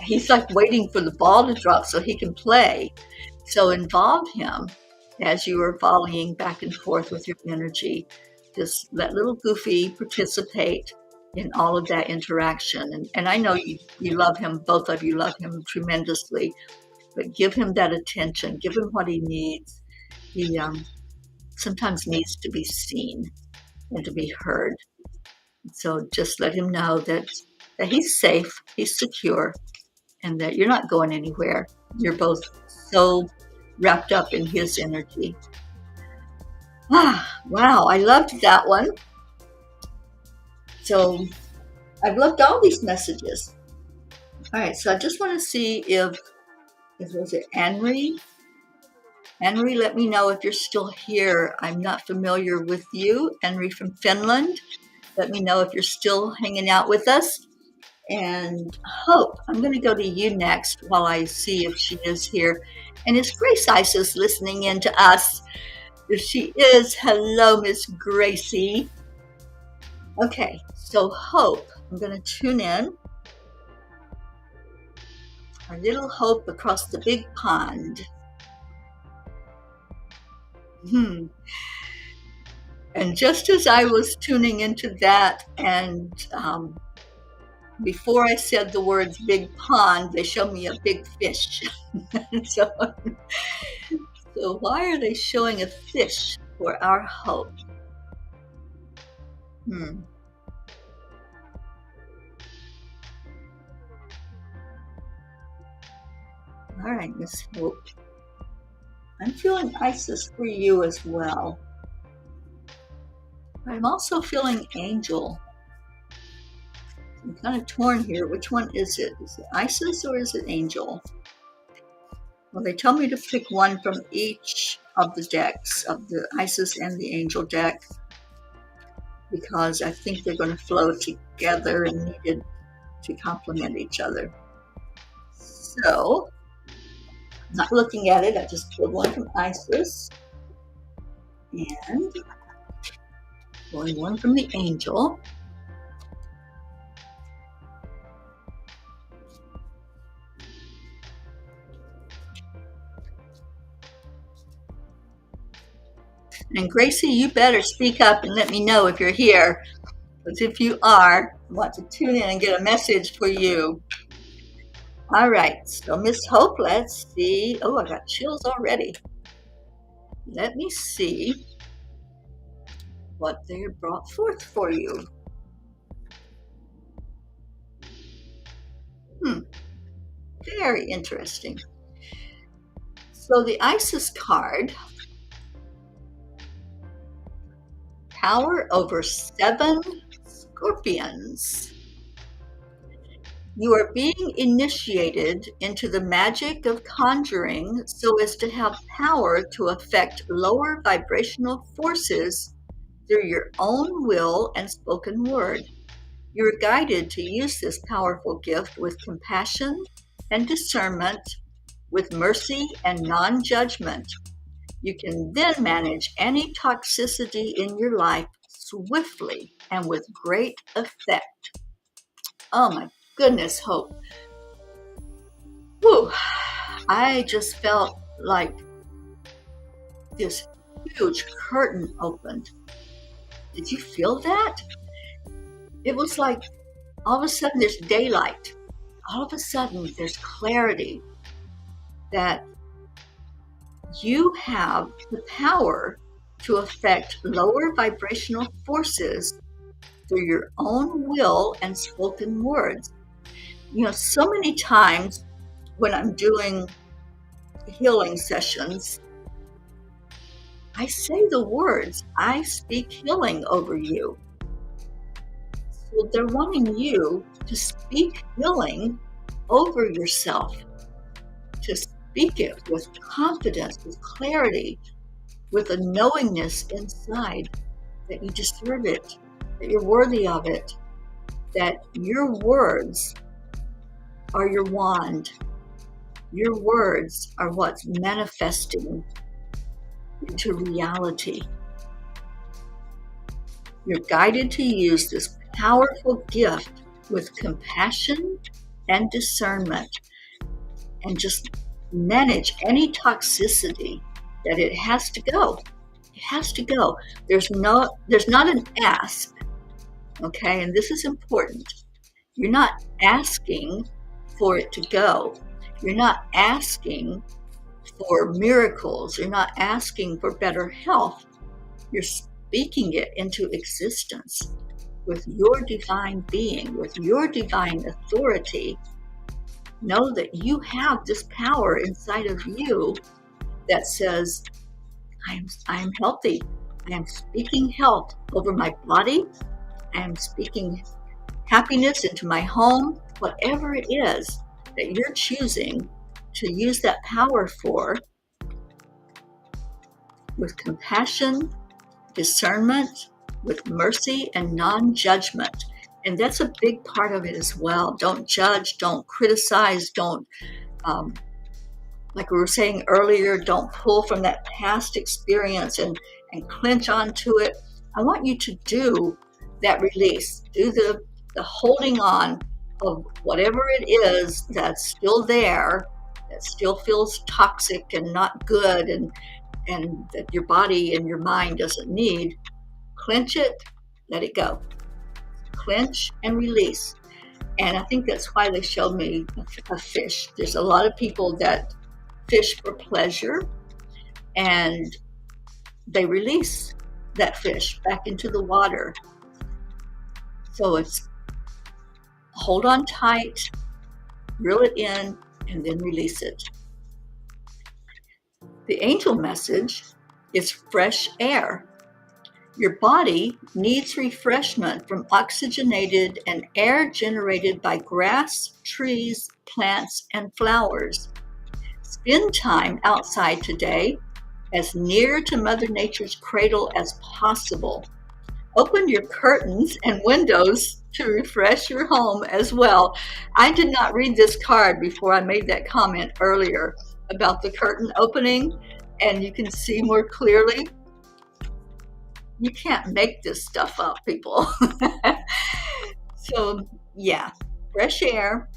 he's like waiting for the ball to drop so he can play. So involve him as you are volleying back and forth with your energy. Just let little Goofy participate in all of that interaction. And I know you love him, both of you love him tremendously, but give him that attention, give him what he needs. He sometimes needs to be seen and to be heard. So just let him know that he's safe, he's secure, and that you're not going anywhere. You're both so wrapped up in his energy. Wow, I loved that one. So I've loved all these messages. All right, so I just want to see if was it Henry? Henry, let me know if you're still here. I'm not familiar with you. Henry from Finland. Let me know if you're still hanging out with us. And Hope, I'm going to go to you next while I see if she is here. And is Grace Isis listening in to us? If she is, hello, Miss Gracie. Okay, so Hope, I'm going to tune in. Our little Hope across the big pond. And just as I was tuning into that, and before I said the words big pond, they showed me a big fish. so why are they showing a fish for our Hope? All right, Miss Hope. I'm feeling Isis for you as well. I'm also feeling Angel. I'm kind of torn here. Which one is it? Is it Isis or is it Angel? Well, they tell me to pick one from each of the decks, of the Isis and the Angel deck, because I think they're going to flow together and needed to complement each other. So, I'm not looking at it. I just pulled one from Isis and pulling one from the Angel. And Gracie, you better speak up and let me know if you're here, because if you are, I want to tune in and get a message for you. All right, so Miss Hope, let's see. Oh, I got chills already. Let me see what they brought forth for you. Very interesting. So the Isis card, power over 7 scorpions. You are being initiated into the magic of conjuring so as to have power to affect lower vibrational forces through your own will and spoken word. You're guided to use this powerful gift with compassion and discernment, with mercy and non-judgment. You can then manage any toxicity in your life swiftly and with great effect. Oh my goodness, Hope. Whew. I just felt like this huge curtain opened. Did you feel that? It was like all of a sudden there's daylight. All of a sudden there's clarity that you have the power to affect lower vibrational forces through your own will and spoken words. You know, so many times when I'm doing healing sessions, I say the words, I speak healing over you. So they're wanting you to speak healing over yourself, to speak it with confidence, with clarity, with a knowingness inside that you deserve it, that you're worthy of it, that your words are your wand. Your words are what's manifesting into reality. You're guided to use this powerful gift with compassion and discernment, and just manage any toxicity that it has to go. It has to go. There's not an ask, okay? And this is important. You're not asking for it to go. You're not asking for miracles. You're not asking for better health. You're speaking it into existence with your divine being, with your divine authority. Know that you have this power inside of you that says, I am healthy. I am speaking health over my body. I am speaking happiness into my home. Whatever it is that you're choosing to use that power for, with compassion, discernment, with mercy and non-judgment. And that's a big part of it as well. Don't judge, don't criticize, don't, like we were saying earlier, don't pull from that past experience and clinch onto it. I want you to do that release, do the holding on of whatever it is that's still there, that still feels toxic and not good, and that your body and your mind doesn't need. Clench it, let it go. Clench and release. And I think that's why they showed me a fish. There's a lot of people that fish for pleasure, and they release that fish back into the water. So it's hold on tight, reel it in, and then release it. The angel message is fresh air. Your body needs refreshment from oxygenated and air generated by grass, trees, plants, and flowers. Spend time outside today, as near to Mother Nature's cradle as possible. Open your curtains and windows to refresh your home as well. I did not read this card before I made that comment earlier about the curtain opening, and you can see more clearly. You can't make this stuff up, people. So, yeah, fresh air,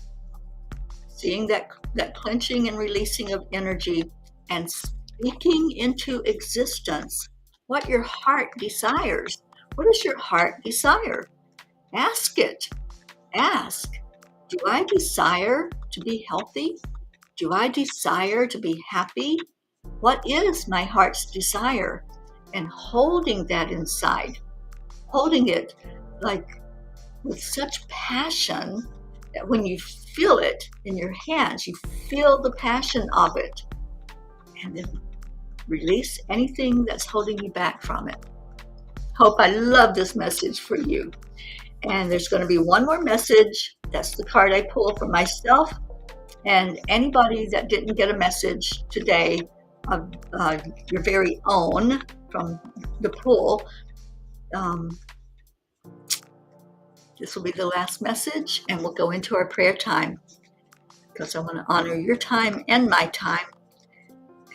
seeing that clenching and releasing of energy, and speaking into existence what your heart desires. What does your heart desire? Ask it. Ask, do I desire to be healthy? Do I desire to be happy? What is my heart's desire? And holding that inside, holding it like with such passion that when you feel it in your hands, you feel the passion of it, and then release anything that's holding you back from it. Hope, I love this message for you. And there's going to be one more message. That's the card I pull for myself. And anybody that didn't get a message today of your very own from the pool, this will be the last message, and we'll go into our prayer time because I want to honor your time and my time.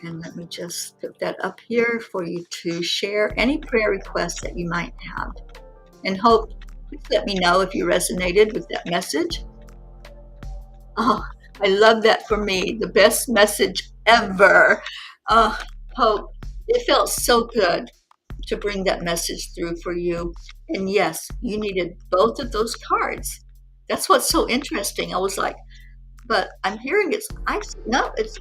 And let me just put that up here for you to share any prayer requests that you might have. And Hope, please let me know if you resonated with that message. Oh, I love that for me. The best message ever. Hope, it felt so good to bring that message through for you. And yes, you needed both of those cards. That's what's so interesting. I was like, but I'm hearing it's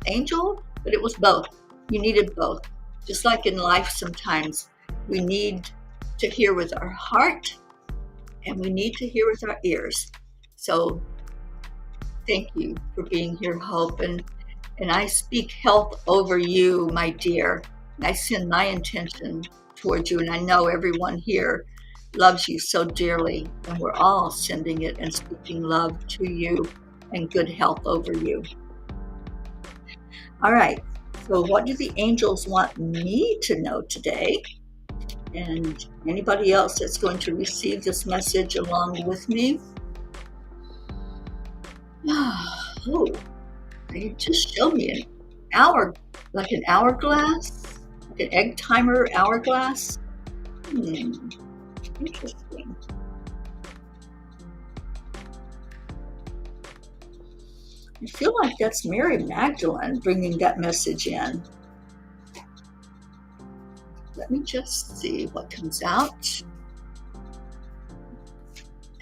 angel, but it was both. You needed both. Just like in life, sometimes we need to hear with our heart and we need to hear with our ears. So thank you for being here, Hope. And I speak health over you, my dear. I send my intention towards you, and I know everyone here loves you so dearly, and we're all sending it and speaking love to you and good health over you. All right, so what do the angels want me to know today? And anybody else that's going to receive this message along with me? Oh, they just showed me an hour, like an hourglass, like an egg timer hourglass. Interesting. I feel like that's Mary Magdalene bringing that message in. Let me just see what comes out.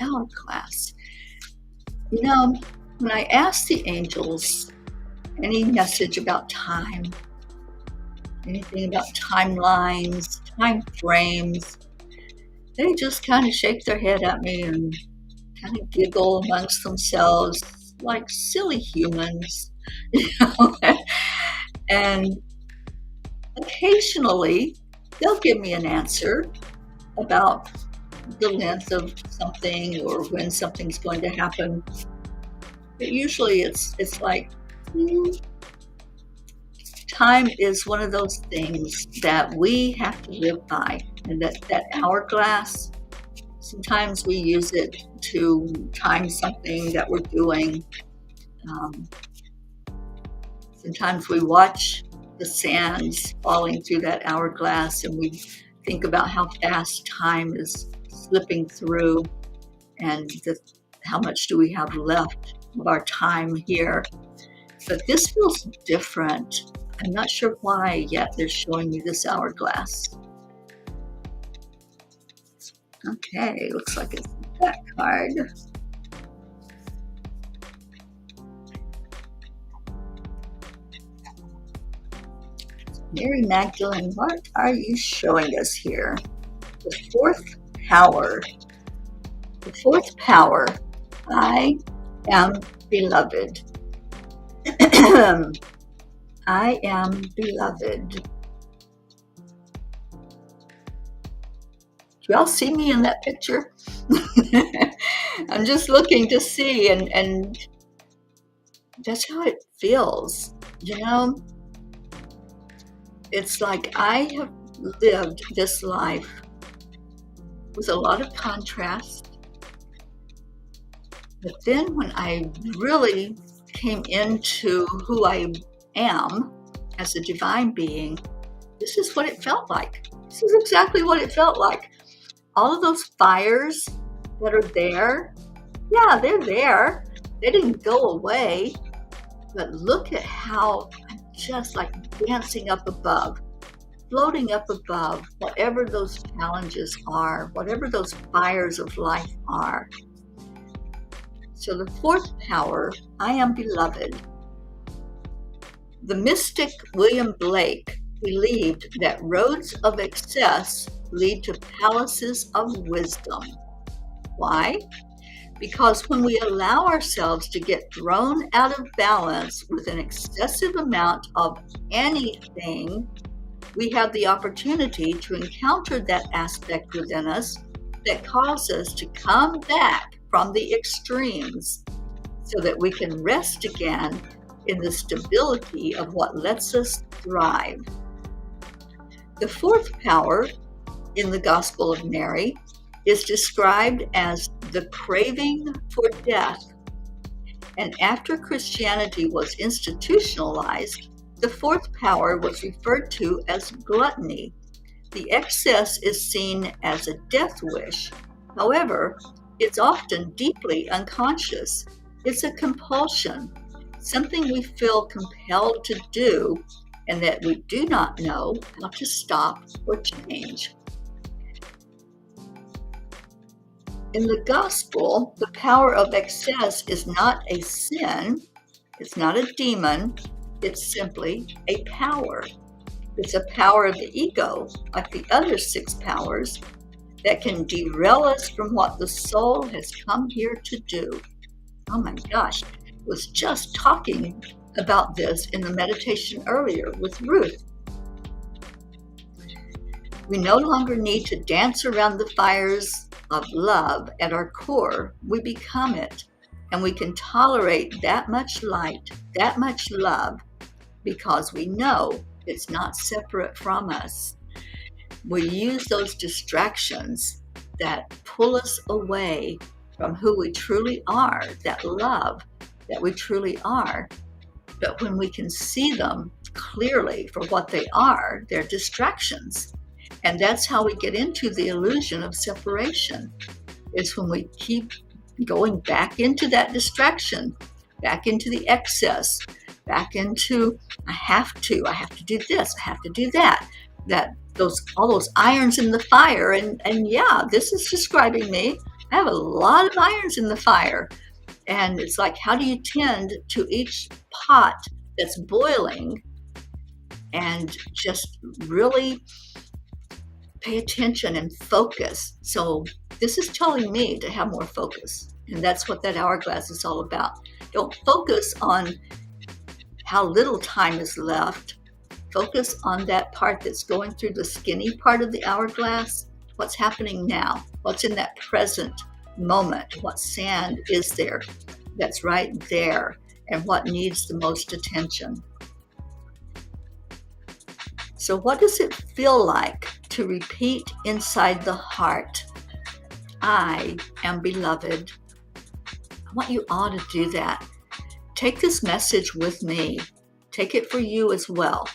Hourglass. You know, when I ask the angels any message about time, anything about timelines, time frames, they just kind of shake their head at me and kind of giggle amongst themselves like silly humans, you know. And occasionally they'll give me an answer about the length of something or when something's going to happen. But usually it's like time is one of those things that we have to live by, and that hourglass, sometimes we use it to time something that we're doing. Sometimes we watch the sands falling through that hourglass and we think about how fast time is slipping through and how much do we have left of our time here. But this feels different. I'm not sure why yet they're showing me this hourglass. Okay, looks like it's that card. Mary Magdalene, what are you showing us here? The fourth power. The fourth power. I am beloved. I am beloved. Do y'all see me in that picture? I'm just looking to see, and that's how it feels, you know? It's like I have lived this life with a lot of contrast. But then when I really came into who I am as a divine being, this is what it felt like. This is exactly what it felt like. All of those fires that are there, yeah, they're there. They didn't go away. But look at how I'm just like dancing up above, floating up above whatever those challenges are, whatever those fires of life are. So the fourth power, I am beloved. The mystic William Blake believed that roads of excess lead to palaces of wisdom. Why? Because when we allow ourselves to get thrown out of balance with an excessive amount of anything, we have the opportunity to encounter that aspect within us that cause us to come back from the extremes so that we can rest again in the stability of what lets us thrive. The fourth power in the Gospel of Mary is described as the craving for death. And after Christianity was institutionalized, the fourth power was referred to as gluttony. The excess is seen as a death wish. However, it's often deeply unconscious. It's a compulsion, something we feel compelled to do and that we do not know how to stop or change. In the gospel, the power of excess is not a sin, it's not a demon, it's simply a power. It's a power of the ego, like the other 6 powers, that can derail us from what the soul has come here to do. Oh my gosh, I was just talking about this in the meditation earlier with Ruth. We no longer need to dance around the fires of love at our core. We become it, and we can tolerate that much light, that much love, because we know it's not separate from us. We use those distractions that pull us away from who we truly are, that love that we truly are. But when we can see them clearly for what they are, they're distractions. And that's how we get into the illusion of separation. It's when we keep going back into that distraction, back into the excess, back into I have to do this, I have to do that. All those irons in the fire, and yeah, this is describing me. I have a lot of irons in the fire. And it's like, how do you tend to each pot that's boiling and just really pay attention and focus? So this is telling me to have more focus. And that's what that hourglass is all about. Don't focus on how little time is left. Focus on that part that's going through the skinny part of the hourglass. What's happening now? What's in that present moment? What sand is there that's right there? And what needs the most attention? So what does it feel like to repeat inside the heart, I am beloved? I want you all to do that. Take this message with me. Take it for you as well.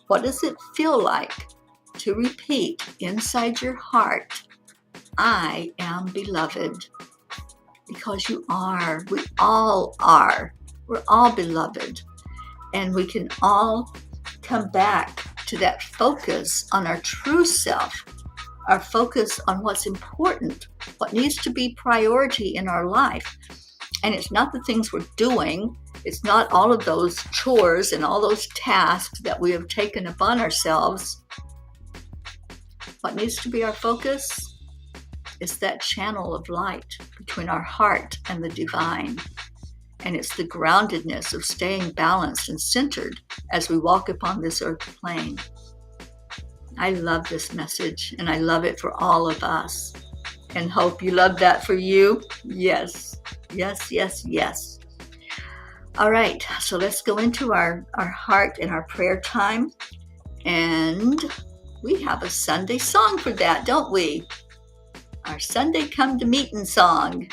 What does it feel like to repeat inside your heart, I am beloved? Because you are. We all are. We're all beloved. And we can all come back to that focus on our true self, our focus on what's important, what needs to be priority in our life. And it's not the things we're doing. It's not all of those chores and all those tasks that we have taken upon ourselves. What needs to be our focus is that channel of light between our heart and the divine. And it's the groundedness of staying balanced and centered as we walk upon this earth plane. I love this message, and I love it for all of us. And hope you love that for you. Yes, yes, yes, yes. All right, so let's go into our heart and our prayer time. And we have a Sunday song for that, don't we? Our Sunday Come to Meetin' song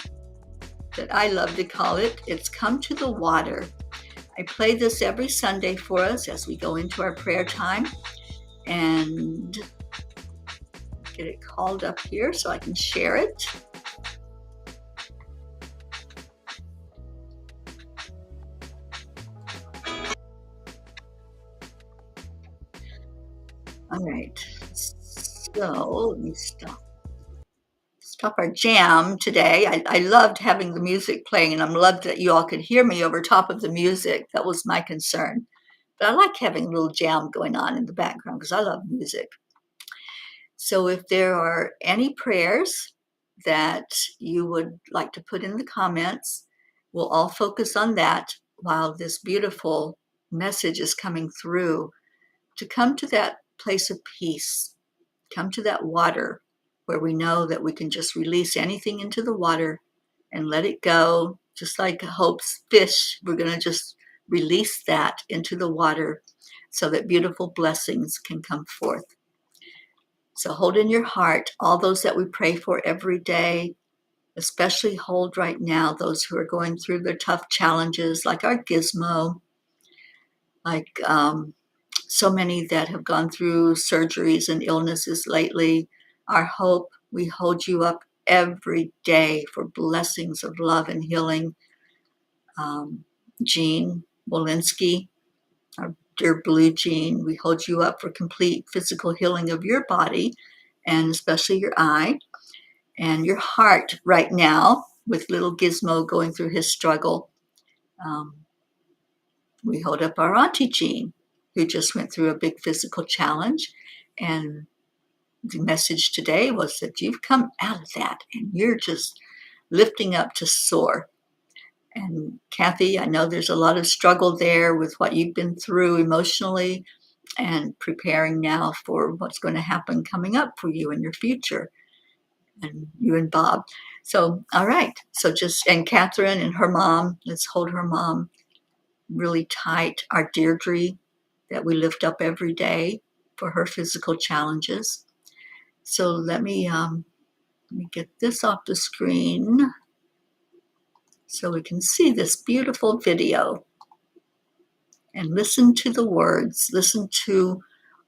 that I love to call it. It's Come to the Water. I play this every Sunday for us as we go into our prayer time. And get it called up here so I can share it. All right, so let me stop our jam today. I loved having the music playing, and I'm loved that you all could hear me over top of the music. That was my concern. But I like having a little jam going on in the background because I love music. So if there are any prayers that you would like to put in the comments, we'll all focus on that while this beautiful message is coming through, to come to that place of peace, come to that water where we know that we can just release anything into the water and let it go, just like Hope's fish. We're going to just release that into the water so that beautiful blessings can come forth. So hold in your heart all those that we pray for every day, especially hold right now those who are going through their tough challenges, like our Gizmo, like so many that have gone through surgeries and illnesses lately. Our Hope, we hold you up every day for blessings of love and healing. Jean Walensky, our dear Blue Jean, we hold you up for complete physical healing of your body, and especially your eye and your heart right now, with little Gizmo going through his struggle. We hold up our Auntie Jean, who just went through a big physical challenge, and the message today was that you've come out of that and you're just lifting up to soar. And Kathy, I know there's a lot of struggle there with what you've been through emotionally and preparing now for what's going to happen coming up for you in your future, and you and Bob. So, all right. So and Catherine and her mom, let's hold her mom really tight. Our Deirdre that we lift up every day for her physical challenges. So let me get this off the screen so we can see this beautiful video and listen to the words, listen to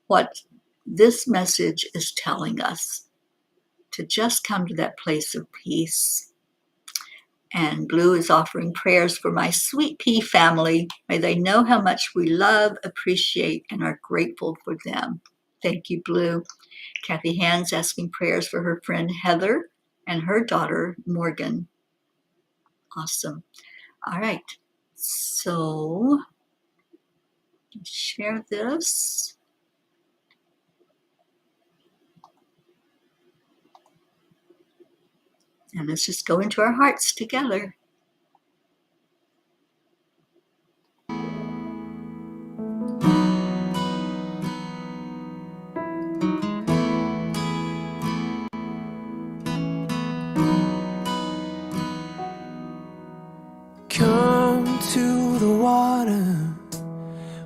what this message is telling us, to just come to that place of peace. And Blue is offering prayers for my sweet pea family. May they know how much we love, appreciate, and are grateful for them. Thank you, Blue. Kathy Hand's asking prayers for her friend Heather and her daughter Morgan. Awesome. All right. So share this. And let's just go into our hearts together. Come to the water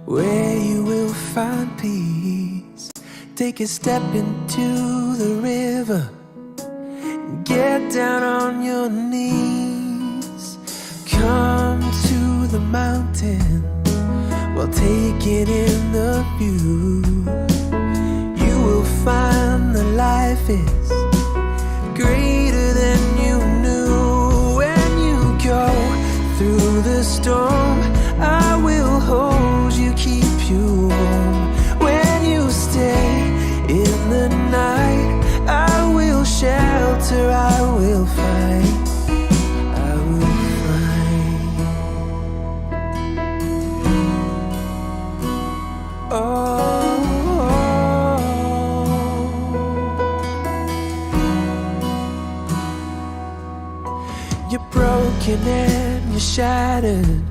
where you will find peace. Take a step into the river. Get down on your knees. Come to the mountain while taking in the view. You will find that life is greater than you knew. When you go through the storm, I will hold you, keep you warm. When you stay in the night, I will shelter, I will fight, I will fight. Oh, you're broken and you're shattered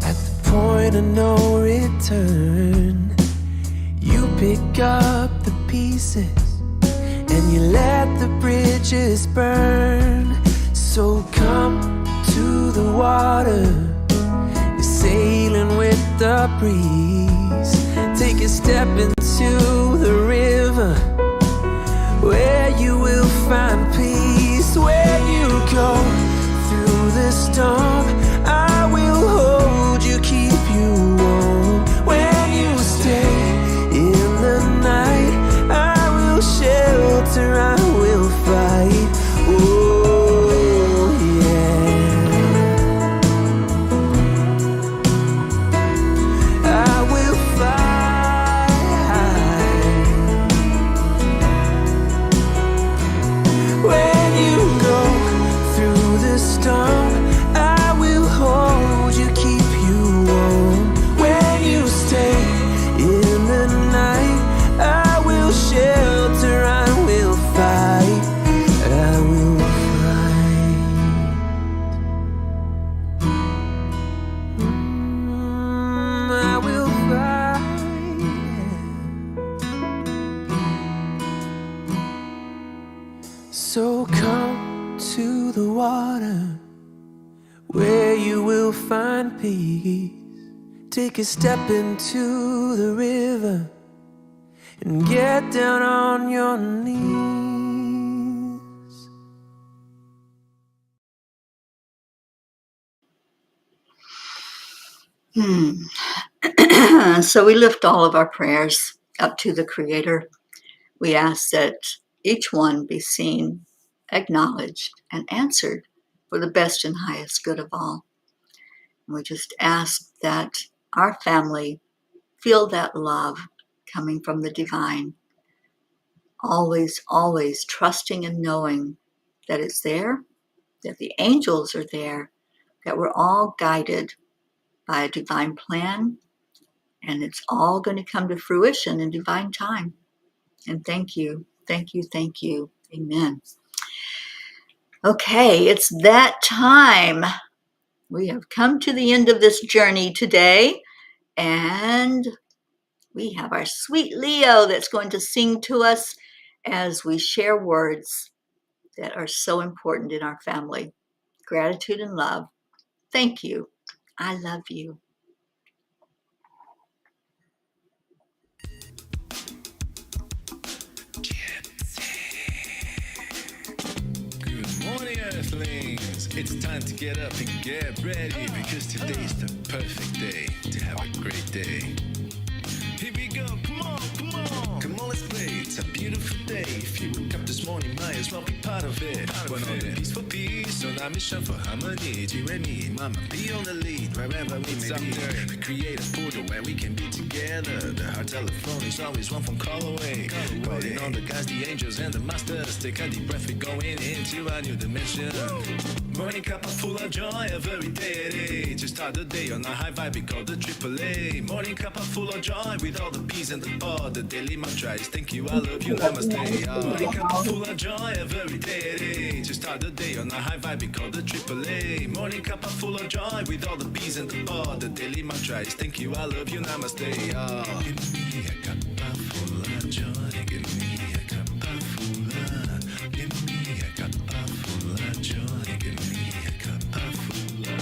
at the point of no return. You pick up the pieces and you let the bridges burn. So come to the water, you're sailing with the breeze. Take a step into the river where you will find peace. When you go through the storm, I will hold you, keep you warm. When you stay in the night, I will shelter, I will fight. Oh yeah, I will fight. So come to the water where you will find peace. Take a step into the river and get down on your knees. So we lift all of our prayers up to the Creator. We ask that each one be seen, acknowledged, and answered for the best and highest good of all. And we just ask that our family feel that love coming from the divine, always, always trusting and knowing that it's there, that the angels are there, that we're all guided by a divine plan, and it's all going to come to fruition in divine time. And thank you, thank you, thank you. Amen. Okay, it's that time. We have come to the end of this journey today, and we have our sweet Leo that's going to sing to us as we share words that are so important in our family. Gratitude and love. Thank you. I love you. Good morning, Earthlings. It's time to get up and get ready because today's the perfect day to have a great day. Here we go, come on, come on. Come on, let's play. It's a beautiful day. If you woke up this morning, might as well be part of it. We're on a peaceful peace, on our mission for harmony. You and me, mama, be on the lead wherever we may be. We create a portal where we can be together. The heart telephone is always one phone call away. Calling on the guys, the angels, and the masters. Take a deep breath, we're going into a new dimension. Morning cup full of joy every day. Just start the day on a high vibe, we call the AAA. Morning cup full of joy with all the peas and the pod. The daily mantra is thank you, I love you, namaste. Morning cup full of joy every day. Just start the day on a high vibe, we call the AAA. Morning cup full of joy with all the peas and the pod. The daily mantra is thank you, I love you, namaste. Give me a cup full of joy. Give me a cup full of. Give me a cup full of joy. Give me a cup full of.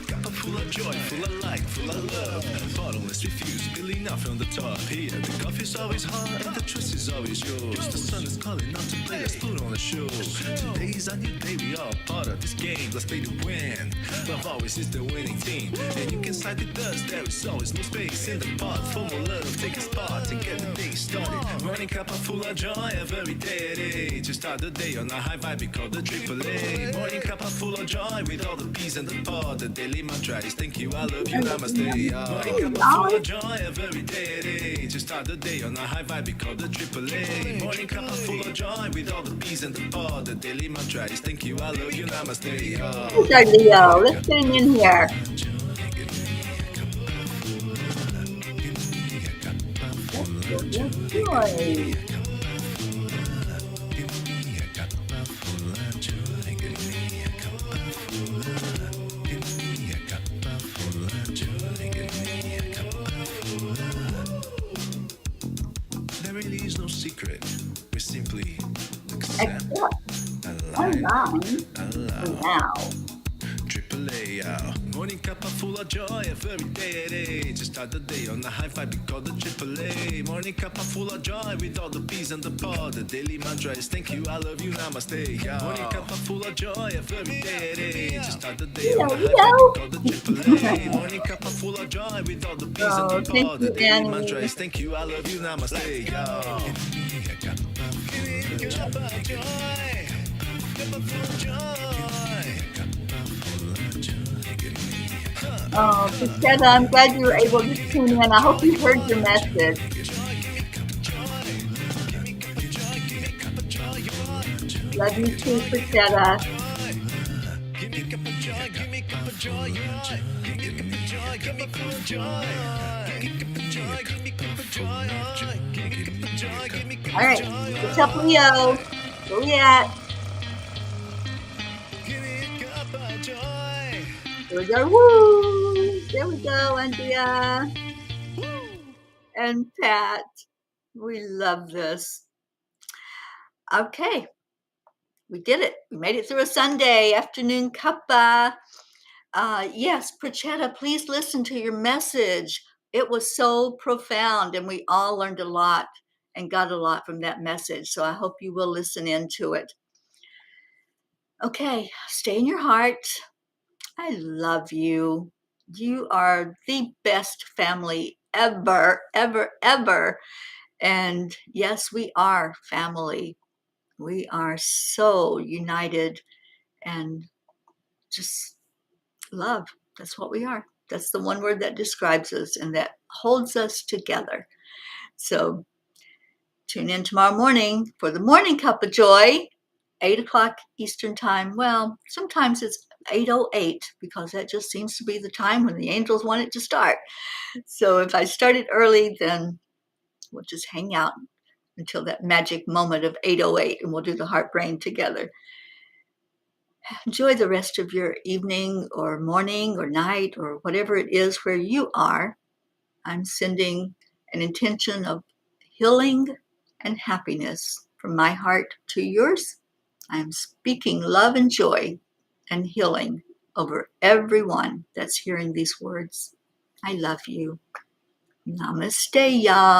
Cup full of joy, full of light, full of love. Bottomless refuse, spilling out from the top. Here, the coffee's always hot and the trust is always yours. The sun is calling out to play, let's put on a show. Today's a new day, we all part of this game. Let's play to win. Love always is the winning team. And you can side with us, there is always no space in the pot. For more love, take a spot and get the day started. Running cup full of joy every day. Just start the day on a high vibe, we call the AAA. Morning cup full of joy with all the peas and the pod. The daily mantra is thank you, I love you, namaste. Morning cup full of joy every day. Just start the day on a high vibe, we call the AAA. Morning cup full of joy with all the peas and the pod. The daily mantra is thank you, I love you, namaste. Who's our Leo? Let's get him in here. Joy. There really is no secret. We simply accept, Allow. AAA, morning cup full of joy every day. Just start the day on a high vibe, we call the AAA. Morning cup full of joy with all the peas and the pod. The daily mantra is thank you, I love you, namaste. Morning cup full of joy every day. Just start the day on a high vibe, we call the AAA. Morning cup full of joy with all the peas and the pod. The daily mantra is thank you, I love you, namaste. Give me a cup of joy. Cup of joy. Oh, Priscilla, I'm glad you were able to tune in. I hope you heard your message. Love you too, Priscilla. All right, what's up, Leo? Where we at? There we go. Woo! There we go, Andrea. and Pat. We love this. Okay, we did it. We made it through a Sunday afternoon cuppa. Yes, Prachetta, please listen to your message. It was so profound, and we all learned a lot and got a lot from that message. So I hope you will listen into it. Okay, stay in your heart. I love you. You are the best family ever, ever, ever. And yes, we are family. We are so united and just love. That's what we are. That's the one word that describes us and that holds us together. So tune in tomorrow morning for the morning cup of joy, 8 o'clock Eastern time. Well, sometimes it's 8:08 because that just seems to be the time when the angels want it to start. So if I started early, then we'll just hang out until that magic moment of 8:08 and we'll do the heart brain together. Enjoy the rest of your evening or morning or night or whatever it is where you are. I'm sending an intention of healing and happiness from my heart to yours. I'm speaking love and joy and healing over everyone that's hearing these words. I love you. Namaste, y'all.